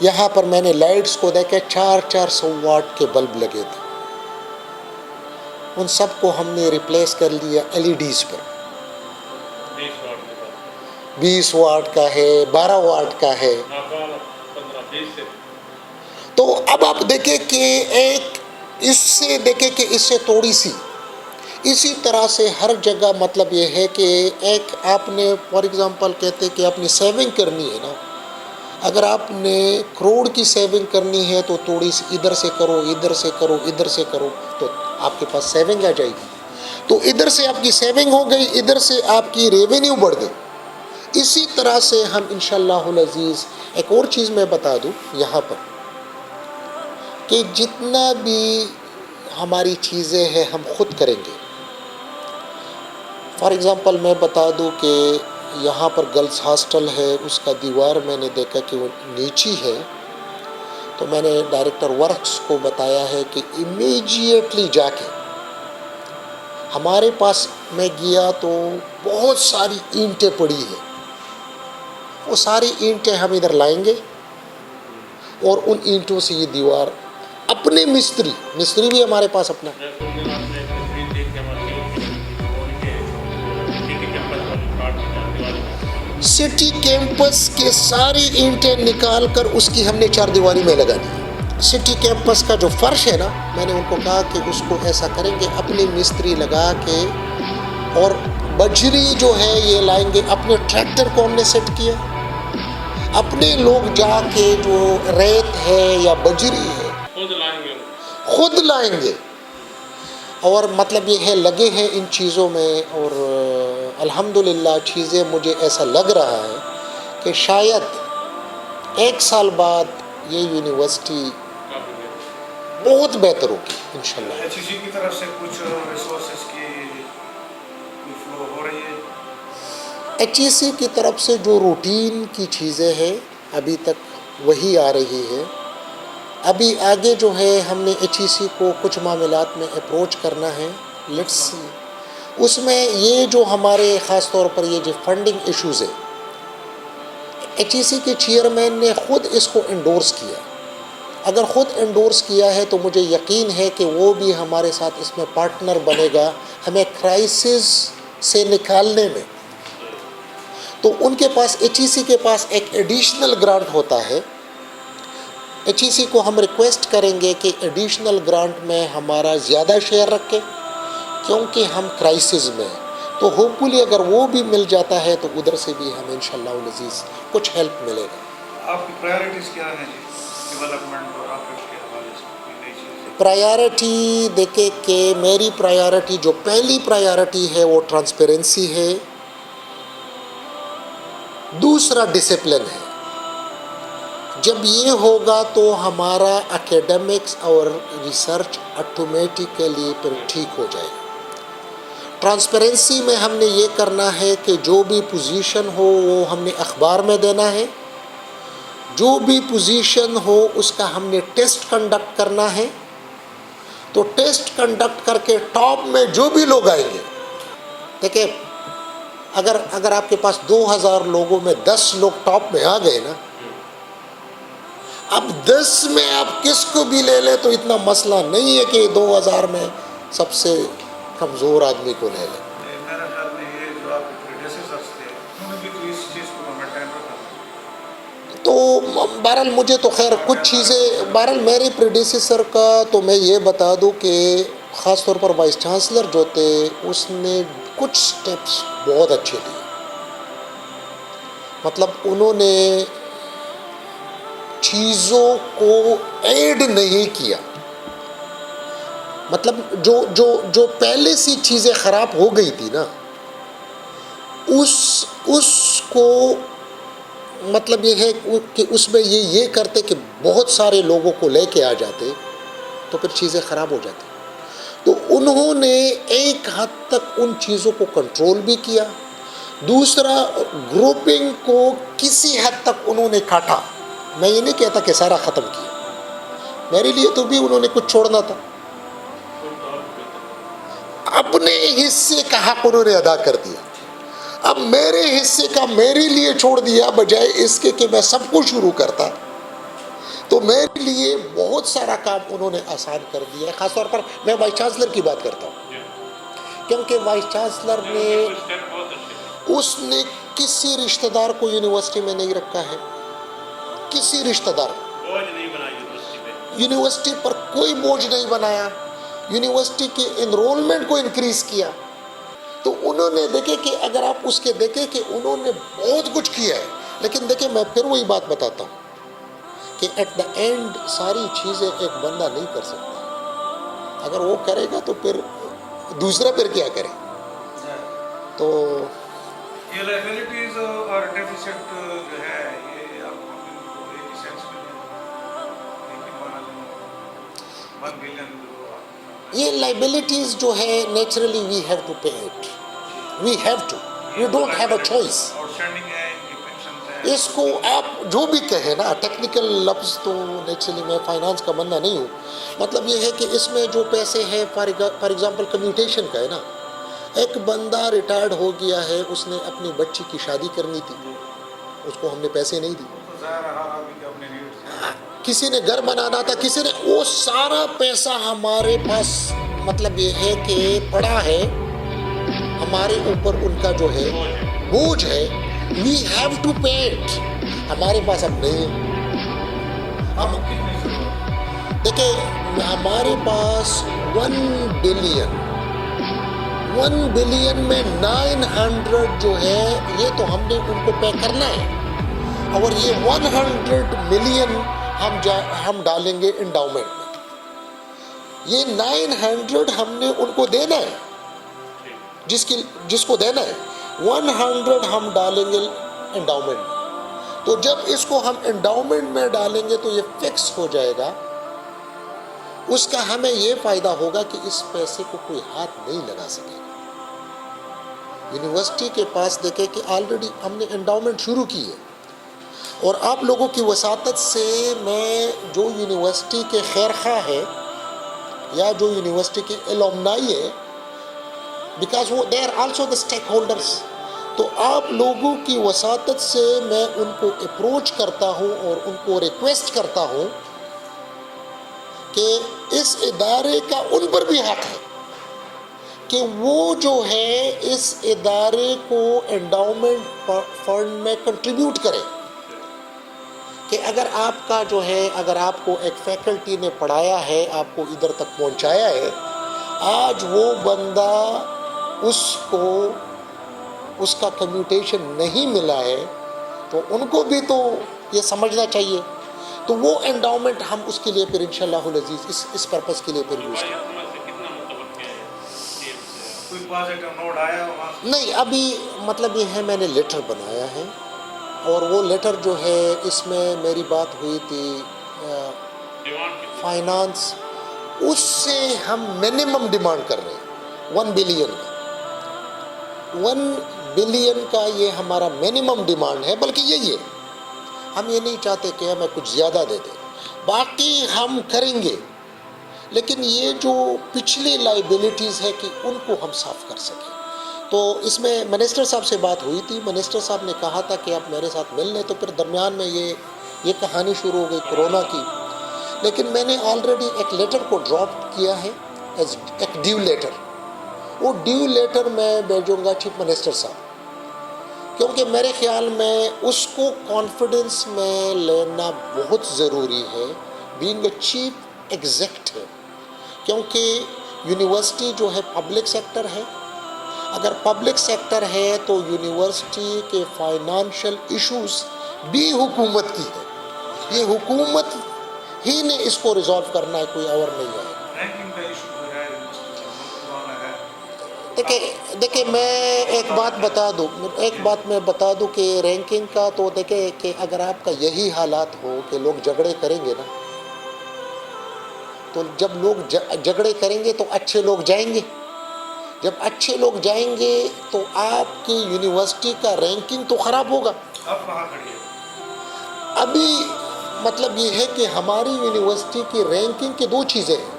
یہاں پر میں نے لائٹس کو دیکھا 400 واٹ کے بلب لگے تھے، ان سب کو ہم نے ریپلیس کر لیا L E Ds per. 20 what کا ہے، 12 واٹ کا ہے. تو اب آپ دیکھیں کہ ایک اس سے دیکھیں کہ اس سے تھوڑی سی اسی طرح سے ہر جگہ مطلب یہ ہے کہ ایک آپ نے فار ایگزامپل کہتے کہ اپنی سیونگ کرنی ہے نا، اگر آپ نے کروڑ کی سیونگ کرنی ہے تو تھوڑی سی ادھر سے کرو، ادھر سے کرو، ادھر سے کرو، تو آپ کے پاس سیونگ آ جائے گی. تو ادھر سے آپ کی سیونگ ہو گئی، ادھر سے آپ کی ریونیو بڑھ گئی. اسی طرح سے ہم انشاءاللہ العزیز ایک اور چیز میں بتا دوں یہاں پر کہ جتنا بھی ہماری چیزیں ہیں ہم خود کریں گے. فار ایگزامپل میں بتا دوں کہ یہاں پر گرلز ہاسٹل ہے، اس کا دیوار میں نے دیکھا کہ وہ نیچی ہے، تو میں نے ڈائریکٹر ورکس کو بتایا ہے کہ امیجیٹلی جا کے ہمارے پاس میں گیا تو بہت ساری اینٹیں پڑی ہیں، وہ ساری اینٹیں ہم ادھر لائیں گے اور ان اینٹوں سے یہ دیوار اپنے مستری بھی ہمارے پاس اپنا. سٹی کیمپس کے ساری اینٹیں نکال کر اس کی ہم نے 4 دیواری میں لگا دی. سٹی کیمپس کا جو فرش ہے نا، میں نے ان کو کہا کہ اس کو ایسا کریں گے اپنی مستری لگا کے، اور بجری جو ہے یہ لائیں گے. اپنے ٹریکٹر کو ہم نے سیٹ کیا، اپنے لوگ جا کے جو ریت ہے یا بجری ہے خود لائیں گے. اور مطلب یہ ہے لگے ہیں ان چیزوں میں، اور الحمدللہ چیزیں مجھے ایسا لگ رہا ہے کہ شاید 1 سال بعد یہ یونیورسٹی بہت بہتر ہوگی انشاءاللہ. ایچ ای سی کی طرف سے کچھ ریسورسز کی فلو ہو رہی ہے؟ ایچ ای سی کی طرف سے جو روٹین کی چیزیں ہیں ابھی تک وہی آ رہی ہے. ابھی آگے جو ہے ہم نے ایچ ای سی کو کچھ معاملات میں اپروچ کرنا ہے، لیٹس سی. اس میں یہ جو ہمارے خاص طور پر یہ جو فنڈنگ ایشوز ہے، ایچ ای سی کے چیئرمین نے خود اس کو انڈورس کیا. اگر خود انڈورس کیا ہے تو مجھے یقین ہے کہ وہ بھی ہمارے ساتھ اس میں پارٹنر بنے گا ہمیں کرائسس سے نکالنے میں. تو ان کے پاس ایچ ای سی کے پاس ایک ایڈیشنل گرانٹ ہوتا ہے. ایچ ای سی کو ہم ریکویسٹ کریں گے کہ ایڈیشنل گرانٹ میں ہمارا زیادہ شیئر رکھے کیونکہ ہم کرائسس میں ہیں. تو ہوپ فلی اگر وہ بھی مل جاتا ہے تو ادھر سے بھی ہمیں انشاءاللہ العزیز کچھ ہیلپ ملے گا. آپ کی پرائیورٹیز کیا ہیں جی ڈیولپمنٹ اور آپریٹ کے حوالے سے کوئی نئی چیز؟ پرائیورٹی دیکھیں کہ میری پرائیورٹی جو پہلی پرائیورٹی ہے وہ ٹرانسپیرنسی ہے، دوسرا ڈسپلن ہے. جب یہ ہوگا تو ہمارا اکیڈمکس اور ریسرچ آٹومیٹیکلی پھر ٹھیک ہو جائے گا. ٹرانسپیرنسی میں ہم نے یہ کرنا ہے کہ جو بھی پوزیشن ہو وہ ہم نے اخبار میں دینا ہے، جو بھی پوزیشن ہو اس کا ہم نے ٹیسٹ کنڈکٹ کرنا ہے. تو ٹیسٹ کنڈکٹ کر کے ٹاپ میں جو بھی لوگ آئیں گے، دیکھیں اگر آپ کے پاس 2000 لوگوں میں 10 لوگ ٹاپ میں آ گئے نا، اب 10 میں آپ کس کو بھی لے لیں تو اتنا مسئلہ نہیں ہے کہ 2000 میں سب سے کمزور آدمی کو لے لیں. میرا خیال میں یہ جو آپ کے پریڈیسیسرز تھے انہوں نے بھی تو اس چیز کو مینٹین رکھا. تو بہرحال مجھے تو خیر کچھ چیزیں، بہرحال میرے پریڈیسیسر کا تو میں یہ بتا دوں کہ خاص طور پر وائس چانسلر جو تھے اس نے کچھ سٹیپس بہت اچھے لیے. مطلب انہوں نے چیزوں کو ایڈ نہیں کیا. مطلب جو پہلے سی چیزیں خراب ہو گئی تھی نا، اس کو مطلب یہ ہے کہ اس میں یہ کرتے کہ بہت سارے لوگوں کو لے کے آ جاتے تو پھر چیزیں خراب ہو جاتی. تو انہوں نے ایک حد تک ان چیزوں کو کنٹرول بھی کیا. دوسرا، گروپنگ کو کسی حد تک انہوں نے کاٹا. میں یہ نہیں کہتا کہ سارا ختم کیا، میرے لیے تو بھی انہوں نے کچھ چھوڑنا تھا. اپنے حصے کا حق انہوں نے ادا کر دیا. اب میرے حصے کا میرے لیے چھوڑ دیا بجائے اس کے کہ میں سب کو شروع کرتا. تو میرے لیے بہت سارا کام انہوں نے آسان کر دیا ہے. خاص طور پر میں وائس چانسلر کی بات کرتا ہوں کیونکہ وائس چانسلر نے اس نے کسی رشتہ دار کو یونیورسٹی میں نہیں رکھا ہے، کسی رشتہ دار یونیورسٹی پر کوئی بوجھ نہیں بنایا. یونیورسٹی کے انرولمنٹ کو انکریز کیا. تو انہوں نے دیکھے کہ اگر آپ اس کے دیکھیں کہ انہوں نے بہت کچھ کیا ہے. لیکن دیکھیں میں پھر وہی بات بتاتا ہوں کہ ایٹ دا اینڈ ساری چیزیں ایک بندہ نہیں کر سکتا. اگر وہ کرے گا تو پھر دوسرا پھر کیا کرے. تو یہ لائبلٹیز اور ڈیفیسٹ جو ہے یہ آپ کو ایک ہی سینس میں 1 بلین یہ لائبلٹیز جو ہے naturally we have to pay it, we have to, we don't have a choice. Outstanding ہے، پینشن ہے. اس کو آپ جو بھی کہیں نا، ٹیکنیکل لفظ تو نیچرلی میں فائنانس کا بندہ نہیں ہوں. مطلب یہ ہے کہ اس میں جو پیسے ہیں فار ایگزامپل کمیوٹیشن کا ہے نا، ایک بندہ ریٹائرڈ ہو گیا ہے، اس نے اپنی بچی کی شادی کرنی تھی، اس کو ہم نے پیسے نہیں دی. کسی نے گھر بنانا تھا، کسی نے، وہ سارا پیسہ ہمارے پاس مطلب یہ ہے کہ پڑا ہے ہمارے اوپر، ان کا جو ہے بوجھ ہے. We have to pay it. ہمارے پاس اب نہیں ہے. دیکھیں ہمارے پاس 1 بلین میں 900 جو ہے یہ تو ہم نے ان کو پے کرنا ہے، اور یہ 100 ملین ہم ڈالیں گے انڈاؤمنٹ میں. یہ 900 ہم نے ان کو دینا ہے، جس کو دینا ہے 100 ہم ڈالیں گے انڈاؤمنٹ میں. تو جب اس کو ہم انڈاؤمنٹ میں ڈالیں گے تو یہ فکس ہو جائے گا. اس کا ہمیں یہ فائدہ ہوگا کہ اس پیسے کو کوئی ہاتھ نہیں لگا سکے گا. یونیورسٹی کے پاس دیکھیں کہ آلریڈی ہم نے انڈاؤمنٹ شروع کی ہے، اور آپ لوگوں کی وساطت سے میں جو یونیورسٹی کے خیر خواہ ہے یا جو یونیورسٹی کے الومنائی ہے بیکاز وہ they are also the stakeholders. تو آپ لوگوں کی وساطت سے میں ان کو اپروچ کرتا ہوں اور ان کو ریکویسٹ کرتا ہوں کہ اس ادارے کا ان پر بھی حق ہے کہ وہ جو ہے اس ادارے کو انڈاؤمنٹ فنڈ میں کنٹریبیوٹ کرے. کہ اگر آپ کا جو ہے اگر آپ کو ایک فیکلٹی نے پڑھایا ہے, آپ کو ادھر تک پہنچایا ہے, آج وہ بندہ اس کو اس کا کمیوٹیشن نہیں ملا ہے, تو ان کو بھی تو یہ سمجھنا چاہیے. تو وہ انڈاؤمنٹ ہم اس کے لیے پھر انشاءاللہ العزیز اس پرپس کے لیے پھر یوز کریں. کوئی پازیٹیو نوٹ آیا وہاں سے؟ نہیں, ابھی مطلب یہ ہے میں نے لیٹر بنایا ہے, اور وہ لیٹر جو ہے اس میں میری بات ہوئی تھی فائنانس, اس سے ہم منیمم ڈیمانڈ کر رہے ہیں 1 بلین کا. 1 بلین کا یہ ہمارا منیمم ڈیمانڈ ہے, بلکہ یہی ہے. ہم یہ نہیں چاہتے کہ ہمیں کچھ زیادہ دے دیں, باقی ہم کریں گے, لیکن یہ جو پچھلی لائبلٹیز ہے کہ ان کو ہم صاف کر سکیں. تو اس میں منسٹر صاحب سے بات ہوئی تھی, منسٹر صاحب نے کہا تھا کہ آپ میرے ساتھ مل لیں, تو پھر درمیان میں یہ کہانی شروع ہو گئی کورونا کی. لیکن میں نے آلریڈی ایک لیٹر کو ڈراپ کیا ہے ایز ایک ڈیو لیٹر. وہ ڈیو لیٹر میں بھیجوں گا چیف منسٹر صاحب, کیونکہ میرے خیال میں اس کو کانفیڈنس میں لینا بہت ضروری ہے بینگ اے چیف ایگزیکٹو, کیونکہ یونیورسٹی جو ہے پبلک سیکٹر ہے. اگر پبلک سیکٹر ہے تو یونیورسٹی کے فائنانشل ایشوز بھی حکومت کی ہے. یہ حکومت ہی نے اس کو ریزالو کرنا ہے, کوئی اور نہیں ہے. رینکنگ کا ایشو جو ہے پرانا ہے. دیکھیں میں ایک بات میں بتا دوں کہ رینکنگ کا تو دیکھیں کہ اگر آپ کا یہی حالات ہو کہ لوگ جھگڑے کریں گے نا, تو جب لوگ جھگڑے کریں گے تو اچھے لوگ جائیں گے. جب اچھے لوگ جائیں گے تو آپ کی یونیورسٹی کا رینکنگ تو خراب ہوگا. اب کہاں کھڑی ہے؟ ابھی مطلب یہ ہے کہ ہماری یونیورسٹی کی رینکنگ کی 2 چیزیں ہیں.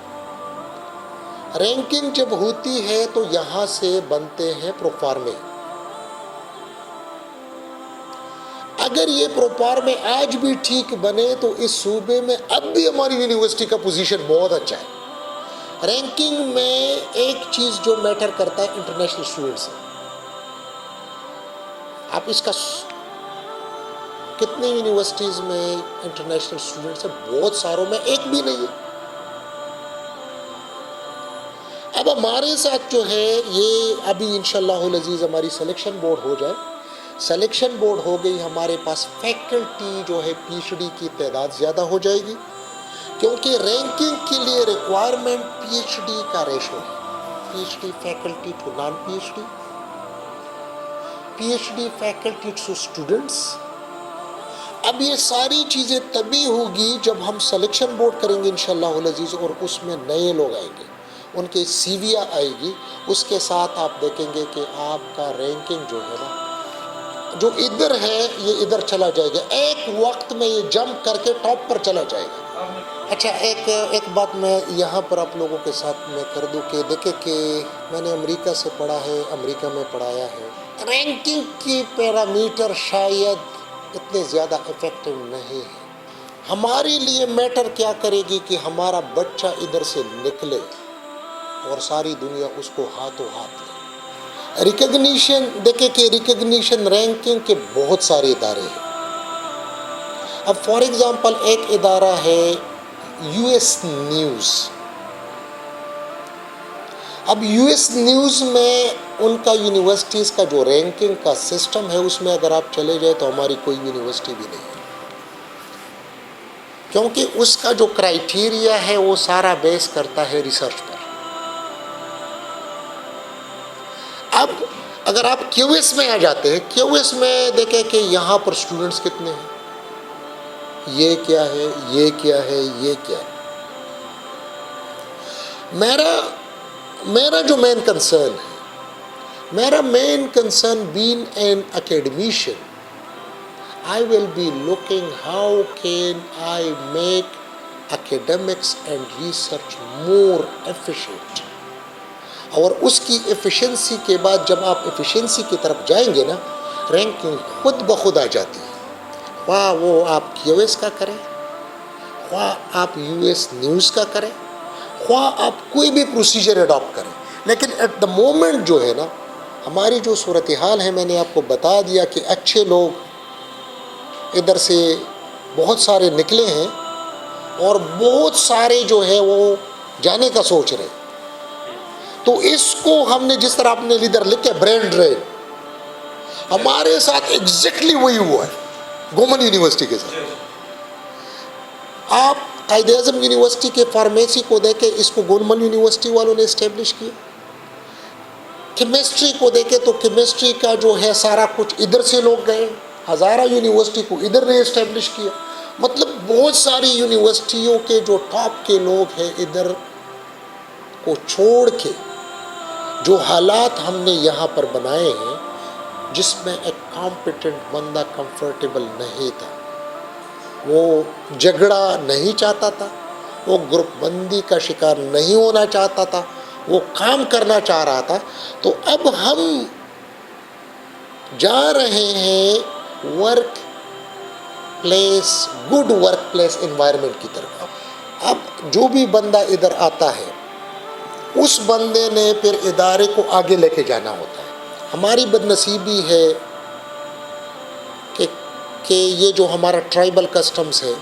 رینکنگ جب ہوتی ہے تو یہاں سے بنتے ہیں پروفارمے. اگر یہ پروفارمے آج بھی ٹھیک بنے تو اس صوبے میں اب بھی ہماری یونیورسٹی کا پوزیشن بہت اچھا ہے. رینکنگ میں ایک چیز جو میٹر کرتا ہے انٹرنیشنل اسٹوڈنٹس. آپ اس کا کتنی یونیورسٹیز میں انٹرنیشنل اسٹوڈنٹس ہیں؟ بہت ساروں میں ایک بھی نہیں ہے. اب ہمارے ساتھ جو ہے یہ ابھی انشاءاللہ العزیز ہماری سلیکشن بورڈ ہو جائے. سلیکشن بورڈ ہو گئی, ہمارے پاس فیکلٹی جو ہے پی ایچ ڈی کی تعداد زیادہ ہو جائے گی, کیونکہ رینکنگ کے لیے ریکوائرمنٹ پی ایچ ڈی کا ریشو ہے. P H D faculty to non P H D, P H D faculty to students. اب یہ ساری چیزیں تبھی ہوگی جب ہم سلیکشن بورڈ کریں گے انشاءاللہ العزیز, اور اس میں نئے لوگ آئیں گے, ان کے سی ویاں آئے گی. اس کے ساتھ آپ دیکھیں گے کہ آپ کا رینکنگ جو ہے نا, جو ادھر ہے یہ ادھر چلا جائے گا, ایک وقت میں یہ جمپ کر کے ٹاپ پر چلا جائے گا. اچھا ایک بات میں یہاں پر آپ لوگوں کے ساتھ میں کر دوں کہ دیکھیں کہ میں نے امریکہ سے پڑھا ہے, امریکہ میں پڑھایا ہے. رینکنگ کی پیرامیٹر شاید اتنے زیادہ افیکٹو نہیں ہے. ہمارے لیے میٹر کیا کرے گی کہ ہمارا بچہ ادھر سے نکلے اور ساری دنیا اس کو ہاتھوں ہاتھ لے. ریکگنیشن دیکھیں کہ ریکگنیشن رینکنگ کے بہت سارے ادارے ہیں. اب فار ایگزامپل ایک ادارہ ہے یو ایس نیوز. اب یو ایس نیوز میں ان کا یونیورسٹیز کا جو رینکنگ کا سسٹم ہے, اس میں اگر آپ چلے جائیں تو ہماری کوئی یونیورسٹی بھی نہیں ہے, کیونکہ اس کا جو کرائیٹیریا ہے وہ سارا بیس کرتا ہے ریسرچ پر. اب اگر آپ کیو ایس میں آ جاتے ہیں, کیو ایس میں دیکھیں کہ یہاں پر اسٹوڈنٹس کتنے ہیں, یہ کیا ہے, یہ کیا ہے, یہ کیا ہے. میرا جو مین کنسرن ہے, میرا main concern being an academician, I will be looking how can I make academics and research more efficient. اور اس کی ایفیشنسی کے بعد جب آپ ایفیشنسی کی طرف جائیں گے نا، رینکنگ خود بخود آ جاتی ہے، خواہ وہ آپ کیو ایس کا کریں، خواہ آپ یو ایس نیوز کا کریں، خواہ آپ کوئی بھی پروسیجر اڈاپٹ کریں. لیکن ایٹ دا مومنٹ جو ہے نا، ہماری جو صورتحال ہے، میں نے آپ کو بتا دیا کہ اچھے لوگ ادھر سے بہت سارے نکلے ہیں اور بہت سارے جو ہے وہ جانے کا سوچ رہے. تو اس کو ہم نے جس طرح اپنے لیڈر لکھے برین ڈرین، ہمارے ساتھ ایگزیکٹلی وہی ہوا ہے گومن یونیورسٹی کے ساتھ. آپ قائد اعظم یونیورسٹی کے فارمیسی کو دیکھیں، اس کو گومن یونیورسٹی والوں نے اسٹیبلش کیا. کیمسٹری کو دیکھیں تو کیمسٹری کا جو ہے سارا کچھ ادھر سے لوگ گئے. ہزارہ یونیورسٹی کو ادھر نے اسٹیبلش کیا. مطلب بہت ساری یونیورسٹیوں کے جو ٹاپ کے لوگ ہیں ادھر کو چھوڑ کے جو حالات ہم نے یہاں پر بنائے ہیں، جس میں ایک کمپیٹنٹ بندہ کمفرٹیبل نہیں تھا، وہ جھگڑا نہیں چاہتا تھا، وہ گروپ بندی کا شکار نہیں ہونا چاہتا تھا، وہ کام کرنا چاہ رہا تھا. تو اب ہم جا رہے ہیں work place, good work place environment کی طرف. اب جو بھی بندہ ادھر آتا ہے، اس بندے نے پھر ادارے کو آگے لے کے جانا ہوتا ہے. ہماری بد نصیبی ہے کہ یہ جو ہمارا ٹرائبل کسٹمز ہے،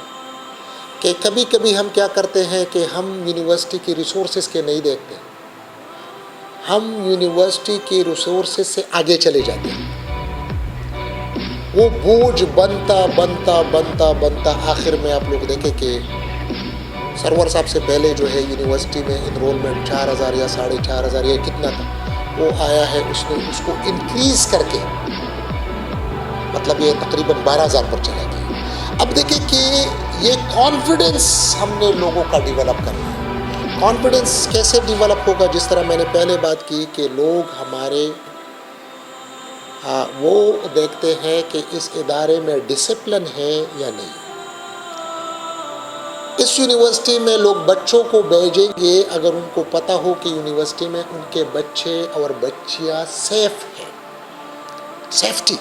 کہ کبھی کبھی ہم کیا کرتے ہیں کہ ہم یونیورسٹی کی ریسورسز کے نہیں دیکھتے، ہم یونیورسٹی کی ریسورسز سے آگے چلے جاتے ہیں. وہ بوجھ بنتا بنتا بنتا بنتا آخر میں آپ لوگ دیکھیں کہ سرور صاحب سے پہلے جو ہے یونیورسٹی میں انرولمنٹ 4,000 یا 4,500 یا کتنا تھا، وہ آیا ہے اس نے اس کو انکریز کر کے مطلب یہ تقریباً 12,000 پر چلا گیا. اب دیکھیں کہ یہ کانفیڈنس ہم نے لوگوں کا ڈیولپ کرنا ہے. کانفیڈنس کیسے ڈیولپ ہوگا؟ جس طرح میں نے پہلے بات کی کہ لوگ ہمارے وہ دیکھتے ہیں کہ اس ادارے میں ڈسپلن ہے یا نہیں. اس یونیورسٹی میں لوگ بچوں کو بھیجیں گے اگر ان کو پتہ ہو کہ یونیورسٹی میں ان کے بچے اور بچیاں سیف ہیں. سیفٹی،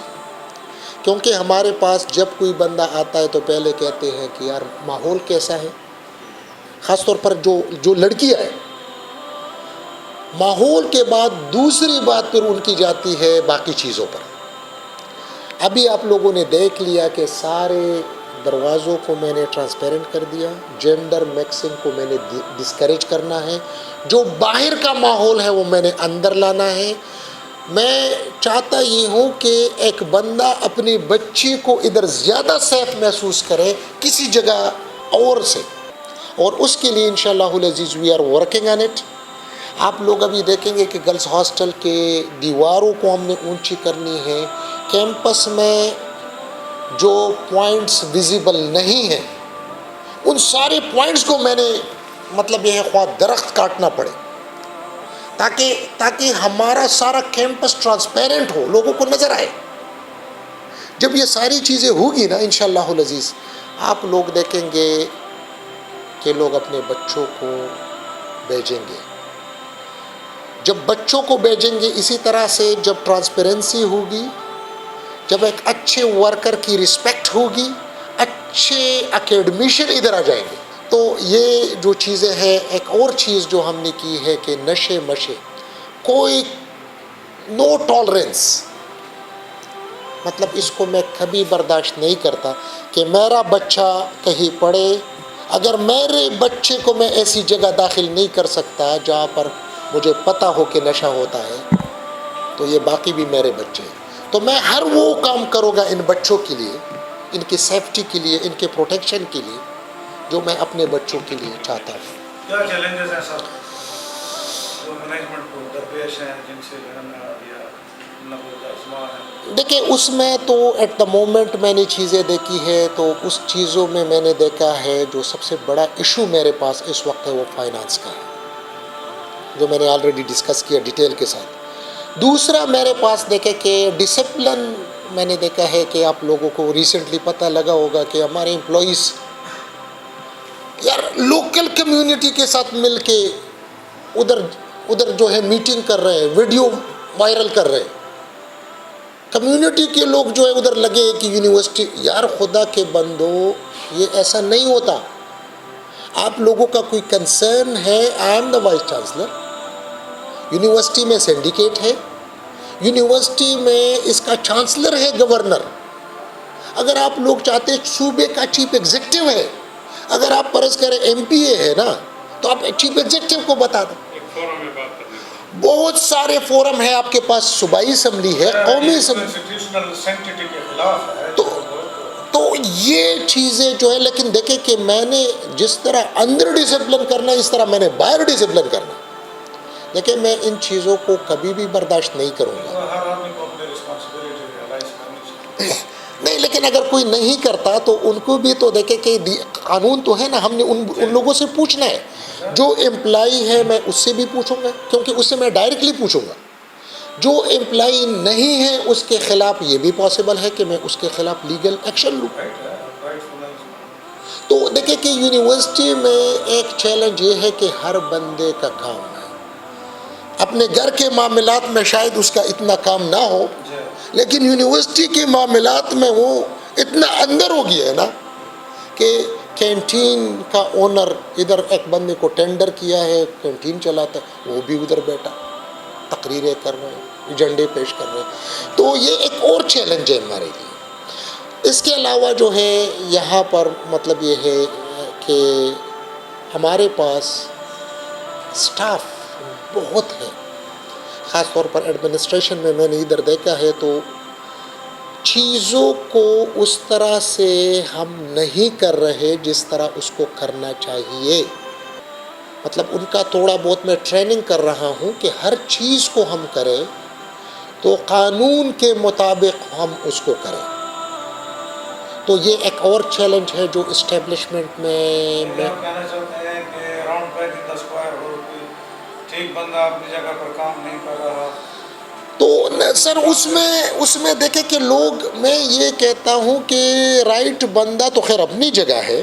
کیونکہ ہمارے پاس جب کوئی بندہ آتا ہے تو پہلے کہتے ہیں کہ یار ماحول کیسا ہے، خاص طور پر جو لڑکیاں ہیں. ماحول کے بعد دوسری بات پھر ان کی جاتی ہے باقی چیزوں پر. ابھی آپ لوگوں نے دیکھ لیا کہ سارے دروازوں کو میں نے ٹرانسپیرنٹ کر دیا. جینڈر میکسنگ کو میں نے ڈسکریج کرنا ہے. جو باہر کا ماحول ہے وہ میں نے اندر لانا ہے. میں چاہتا یہ ہوں کہ ایک بندہ اپنی بچی کو ادھر زیادہ سیف محسوس کرے کسی جگہ اور سے، اور اس کے لیے انشاءاللہ العزیز we are working on it. آپ لوگ ابھی دیکھیں گے کہ گرلز ہاسٹل کے دیواروں کو ہم نے اونچی کرنی ہے. کیمپس میں جو پوائنٹس ویزیبل نہیں ہیں ان سارے پوائنٹس کو میں نے مطلب یہ ہے خواہ درخت کاٹنا پڑے تاکہ ہمارا سارا کیمپس ٹرانسپیرنٹ ہو، لوگوں کو نظر آئے. جب یہ ساری چیزیں ہوگی نا انشاءاللہ العزیز، آپ لوگ دیکھیں گے کہ لوگ اپنے بچوں کو بھیجیں گے. جب بچوں کو بھیجیں گے اسی طرح سے جب ٹرانسپیرنسی ہوگی، جب ایک اچھے ورکر کی رسپیکٹ ہوگی، اچھے اکیڈمیشین ادھر آ جائیں گے. تو یہ جو چیزیں ہیں، ایک اور چیز جو ہم نے کی ہے کہ نشے مشے کوئی نو ٹالرنس، مطلب اس کو میں کبھی برداشت نہیں کرتا کہ میرا بچہ کہیں پڑھے. اگر میرے بچے کو میں ایسی جگہ داخل نہیں کر سکتا جہاں پر مجھے پتہ ہو کہ نشہ ہوتا ہے، تو یہ باقی بھی میرے بچے ہیں. تو میں ہر وہ کام کروں گا ان بچوں کے لیے، ان کی سیفٹی کے لیے، ان کے پروٹیکشن کے لیے، جو میں اپنے بچوں کے لیے چاہتا ہوں. کیا چیلنجز ہیں سر جو مینجمنٹ کو درپیش ہیں جن سے دیکھیں اس میں تو ایٹ دا مومنٹ میں نے چیزیں دیکھی ہے، تو اس چیزوں میں میں نے دیکھا ہے جو سب سے بڑا ایشو میرے پاس اس وقت ہے وہ فائنانس کا ہے، جو میں نے آلریڈی ڈسکس کیا ڈیٹیل کے ساتھ. دوسرا میرے پاس دیکھے کہ ڈسپلن میں نے دیکھا ہے کہ آپ لوگوں کو ریسنٹلی پتہ لگا ہوگا کہ ہمارے امپلائیز یار لوکل کمیونٹی کے ساتھ مل کے ادھر ادھر جو ہے میٹنگ کر رہے ہیں, ویڈیو وائرل کر رہے ہیں, کمیونٹی کے لوگ جو ہے ادھر لگے کہ یونیورسٹی. یار خدا کے بندو, یہ ایسا نہیں ہوتا. آپ لوگوں کا کوئی کنسرن ہے, I am the vice chancellor, university میں سینڈیکیٹ ہے, یونیورسٹی میں اس کا چانسلر ہے گورنر. اگر آپ لوگ چاہتے ہیں صوبے کا چیف ایگزیکٹو ہے, اگر آپ فرض کریں ایم پی اے ہے نا, تو آپ چیف ایگزیکٹو کو بتا دیں. ایک فورم میں بات کرنے کا بہت سارے فورم ہیں آپ کے پاس, صوبائی اسمبلی ہے, قومی اسمبلی. انسٹیٹیوشنل سینکٹیٹی کے خلاف ہے. تو یہ چیزیں جو ہے, لیکن دیکھیں کہ میں نے جس طرح اندر ڈسپلن کرنا ہے, اس طرح میں نے باہر ڈسپلن کرنا. دیکھیں میں ان چیزوں کو کبھی بھی برداشت نہیں کروں گا. ہر آدمی کو اپنی رسپانسبلٹی ریئلائز کرنی چاہیے. نہیں, لیکن اگر کوئی نہیں کرتا تو ان کو بھی تو دیکھیں کہ قانون تو ہے نا, ہم نے ان لوگوں سے پوچھنا ہے. جو امپلائی ہے میں اس سے بھی پوچھوں گا, کیونکہ اس سے میں ڈائریکٹلی پوچھوں گا. جو امپلائی نہیں ہے اس کے خلاف یہ بھی پاسبل ہے کہ میں اس کے خلاف لیگل ایکشن لوں. تو دیکھیں کہ یونیورسٹی میں ایک چیلنج یہ ہے کہ ہر بندے کا کام ہے. اپنے گھر کے معاملات میں شاید اس کا اتنا کام نہ ہو, لیکن یونیورسٹی کے معاملات میں وہ اتنا اندر ہو گیا ہے نا کہ کینٹین کا اونر ادھر ایک بندے کو ٹینڈر کیا ہے, کینٹین چلاتا ہے, وہ بھی ادھر بیٹھا تقریریں کر رہے ہیں, ایجنڈے پیش کر رہے ہیں. تو یہ ایک اور چیلنج ہے ہمارے لیے. اس کے علاوہ جو ہے یہاں پر مطلب یہ ہے کہ ہمارے پاس سٹاف بہت ہے, خاص طور پر ایڈمنسٹریشن میں نے ادھر دیکھا ہے. تو چیزوں کو اس طرح سے ہم نہیں کر رہے جس طرح اس کو کرنا چاہیے. مطلب ان کا تھوڑا بہت میں ٹریننگ کر رہا ہوں کہ ہر چیز کو ہم کریں تو قانون کے مطابق ہم اس کو کریں. تو یہ ایک اور چیلنج ہے جو اسٹیبلشمنٹ میں کہنا چاہتے ہیں کہ round peg in the square ہو, ٹھیک بندہ اپنی جگہ پر کام نہیں کر رہا. تو سر اس میں دیکھیں کہ لوگ, میں یہ کہتا ہوں کہ رائٹ بندہ تو خیر اپنی جگہ ہے,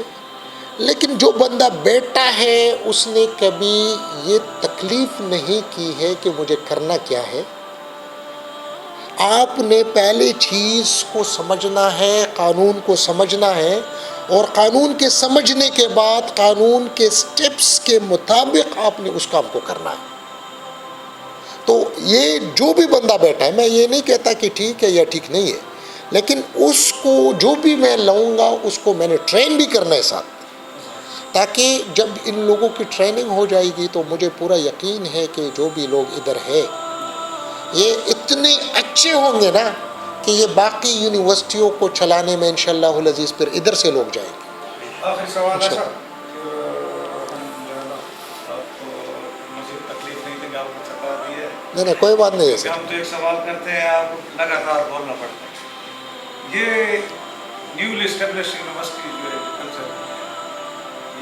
لیکن جو بندہ بیٹا ہے اس نے کبھی یہ تکلیف نہیں کی ہے کہ مجھے کرنا کیا ہے. آپ نے پہلے چیز کو سمجھنا ہے, قانون کو سمجھنا ہے, اور قانون کے سمجھنے کے بعد قانون کے سٹیپس کے مطابق آپ نے اس کام کو کرنا ہے. تو یہ جو بھی بندہ بیٹھا ہے, میں یہ نہیں کہتا کہ ٹھیک ہے یا ٹھیک نہیں ہے, لیکن اس کو جو بھی میں لاؤں گا اس کو میں نے ٹرین بھی کرنا ہے ساتھ, تاکہ جب ان لوگوں کی ٹریننگ ہو جائے گی تو مجھے پورا یقین ہے کہ جو بھی لوگ ادھر ہے یہ اتنے اچھے ہوں گے نا کہ یہ باقی یونیورسٹیوں کو چلانے میں انشاءاللہ العزیز پھر ادھر سے لوگ جائیں گے. آخری سوال ہے سر, آپ کو مزید تکلیف نہیں دیں گے, آپ کو تھکا دی ہے. نہیں کوئی بات نہیں ہے سر. ہم تو ایک سوال کرتے ہیں, آپ کو لگاتار بولنا پڑتا ہے. یہ نیولی اسٹیبلش یونیورسٹی جو ہے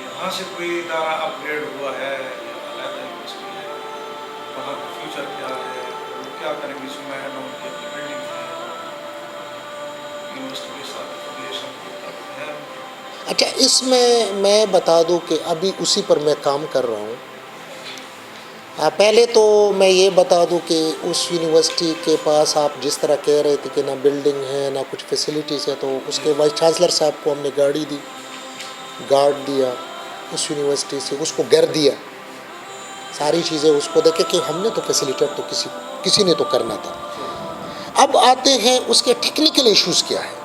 یہاں سے کوئی ادارہ اپ گریڈ ہوا ہے یا علیحدہ یونیورسٹی ہے, وہاں کا فیوچر کیا ہے, وہ کیا کریں گے, اس میں ان کی اپنی بلڈنگ ہے, یونیورسٹی کے ساتھ افیلیشن ہے. اچھا, اس میں بتا دوں کہ ابھی اسی پر میں کام کر رہا ہوں. پہلے تو میں یہ بتا دوں کہ اس یونیورسٹی کے پاس آپ جس طرح کہہ رہے تھے کہ نہ بلڈنگ ہے نہ کچھ فیسلٹیز ہے, تو اس کے وائس چانسلر صاحب کو ہم نے گاڑی دی, گارڈ دیا اس یونیورسٹی سے, اس کو گھر دیا, ساری چیزیں اس کو دیکھے کہ ہم نے تو فیسلیٹیٹ تو کسی نے تو کرنا تھا. اب آتے ہیں اس کے ٹیکنیکل ایشوز کیا ہے.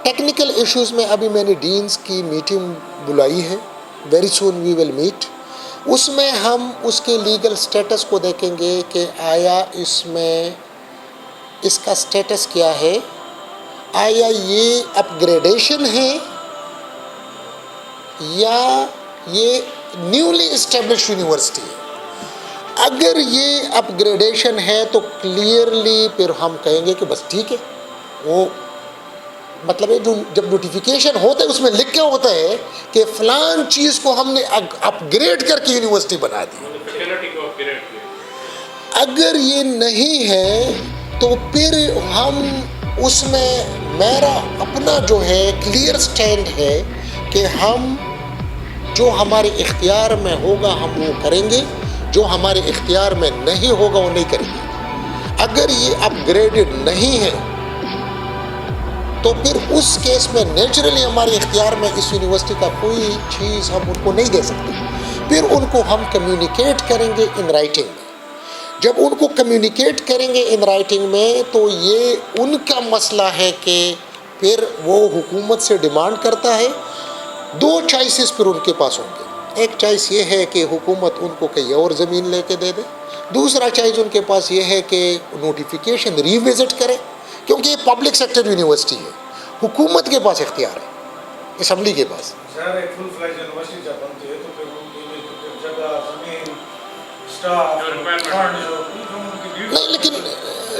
ٹیکنیکل ایشوز میں ابھی میں نے ڈینز کی میٹنگ بلائی ہے, very soon we will meet. اس میں ہم اس کے لیگل سٹیٹس کو دیکھیں گے کہ آیا اس میں اس کا سٹیٹس کیا ہے, آیا یہ اپ گریڈیشن ہے یا یہ نیولی اسٹیبلش یونیورسٹی ہے. اگر یہ اپ گریڈیشن ہے تو کلیئرلی پھر ہم کہیں گے کہ بس ٹھیک ہے. وہ مطلب ہے جو جب نوٹیفیکیشن ہوتا ہے اس میں لکھ کے ہوتا ہے کہ فلان چیز کو ہم نے اپ گریڈ کر کے یونیورسٹی بنا دی. اگر یہ نہیں ہے تو پھر ہم اس میں, میرا اپنا جو ہے کلیئر سٹینڈ ہے کہ ہم جو ہمارے اختیار میں ہوگا ہم وہ کریں گے, جو ہمارے اختیار میں نہیں ہوگا وہ نہیں کریں گے. اگر یہ اپ گریڈڈ نہیں ہے تو پھر اس کیس میں نیچرلی ہمارے اختیار میں اس یونیورسٹی کا کوئی چیز ہم ان کو نہیں دے سکتے. پھر ان کو ہم کمیونیکیٹ کریں گے ان رائٹنگ میں. جب ان کو کمیونیکیٹ کریں گے ان رائٹنگ میں تو یہ ان کا مسئلہ ہے کہ پھر وہ حکومت سے ڈیمانڈ کرتا ہے. 2 چوائسز پھر ان کے پاس ہوں گے. ایک چوائس یہ ہے کہ حکومت ان کو کہیں اور زمین لے کے دے دے. دوسرا چوائس ان کے پاس یہ ہے کہ نوٹیفیکیشن ریوزٹ کرے، کیونکہ یہ پبلک سیکٹر یونیورسٹی ہے. حکومت کے پاس اختیار ہے، اسمبلی کے پاس. سر ایک فل فلیج یونیورسٹی جب بنتی ہے تو پھر ان کی جگہ، زمین، اسٹاف، نہیں، لیکن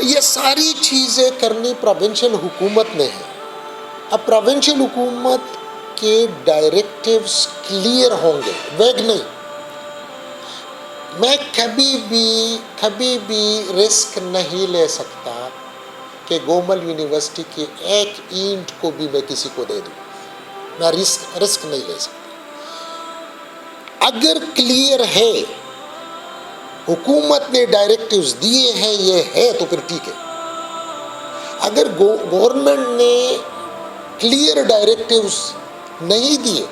یہ ساری چیزیں کرنی پروونشل حکومت نے ہے. اب پروونشل حکومت کے ڈائریکٹیوز کلیئر ہوں گے، ویگ نہیں. میں کبھی بھی رسک نہیں لے سکتا کہ گومل یونیورسٹی کی ایک اینٹ کو بھی میں کسی کو دے دوں. میں رسک نہیں لے سکتا. اگر کلیئر ہے، حکومت نے ڈائریکٹیوز دیے ہیں، یہ ہے تو پھر ٹھیک ہے. اگر گورنمنٹ نے کلیئر ڈائریکٹیوز نہیں دیے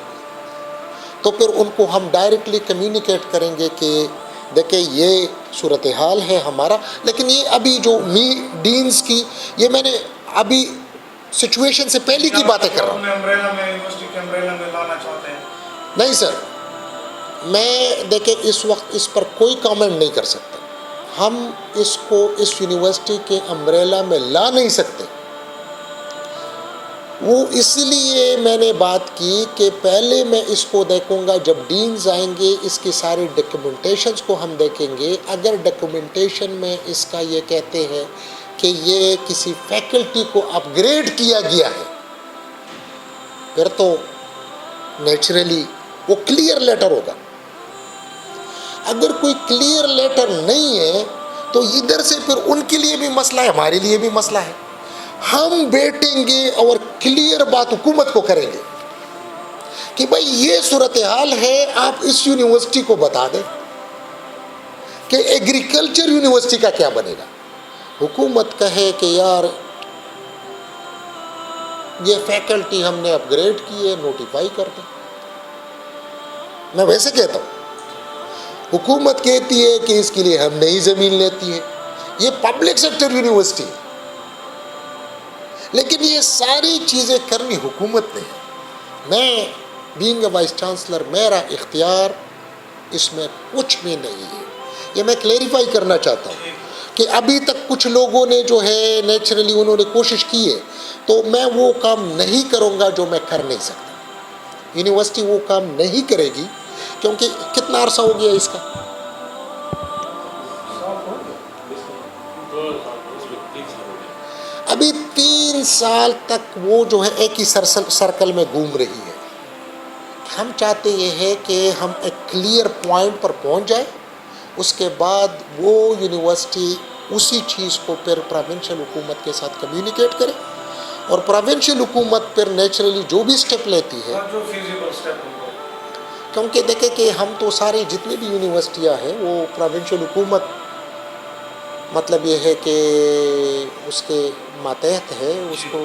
تو پھر ان کو ہم ڈائریکٹلی کمیونیکیٹ کریں گے کہ دیکھیں یہ صورتحال ہے ہمارا. لیکن یہ ابھی جو ڈینز کی، یہ میں نے ابھی سچویشن سے پہلے کی باتیں کر رہا ہوں. امبریلا میں یونیورسٹی کے امبریلا میں لانا چاہتے ہیں؟ نہیں سر، میں دیکھیں اس وقت اس پر کوئی کامنٹ نہیں کر سکتا. ہم اس کو اس یونیورسٹی کے امبریلا میں لا نہیں سکتے. وہ اس لیے میں نے بات کی کہ پہلے میں اس کو دیکھوں گا، جب ڈینز آئیں گے اس کی ساری ڈاکیومنٹیشنز کو ہم دیکھیں گے. اگر ڈاکیومنٹیشن میں اس کا یہ کہتے ہیں کہ یہ کسی فیکلٹی کو اپ گریڈ کیا گیا ہے، پھر تو نیچرلی وہ کلیئر لیٹر ہوگا. اگر کوئی کلیئر لیٹر نہیں ہے تو ادھر سے پھر ان کے لیے بھی مسئلہ ہے، ہمارے لیے بھی مسئلہ ہے. ہم بیٹھیں گے اور کلیئر بات حکومت کو کریں گے کہ بھائی یہ صورتحال ہے، آپ اس یونیورسٹی کو بتا دیں کہ ایگریکلچر یونیورسٹی کا کیا بنے گا. حکومت کہے کہ یار یہ فیکلٹی ہم نے اپ گریڈ کی ہے، نوٹیفائی کر دیں. میں ویسے کہتا ہوں. حکومت کہتی ہے کہ اس کے لیے ہم نئی زمین لیتی ہے. یہ پبلک سیکٹر یونیورسٹی ہے، لیکن یہ ساری چیزیں کرنی حکومت نے ہے. میں بینگ اے وائس چانسلر، میرا اختیار اس میں کچھ بھی نہیں ہے. یہ میں کلیریفائی کرنا چاہتا ہوں کہ ابھی تک کچھ لوگوں نے جو ہے نیچرلی انہوں نے کوشش کی ہے، تو میں وہ کام نہیں کروں گا جو میں کر نہیں سکتا. یونیورسٹی وہ کام نہیں کرے گی، کیونکہ کتنا عرصہ ہو گیا اس کا؟ ابھی 3 سال تک وہ جو ہے ایک ہی سرکل میں گھوم رہی ہے. ہم چاہتے یہ ہے کہ ہم ایک کلیئر پوائنٹ پر پہنچ جائیں. اس کے بعد وہ یونیورسٹی اسی چیز کو پھر پروونشل حکومت کے ساتھ کمیونیکیٹ کرے، اور پروونشل حکومت پھر نیچرلی جو بھی سٹیپ لیتی ہے، جو فیزیبل سٹیپ ہوگا. کیونکہ دیکھیں کہ ہم تو سارے جتنی بھی یونیورسٹیاں ہیں وہ پروونشل حکومت مطلب یہ ہے کہ اس کے ماتحت ہے، اس کو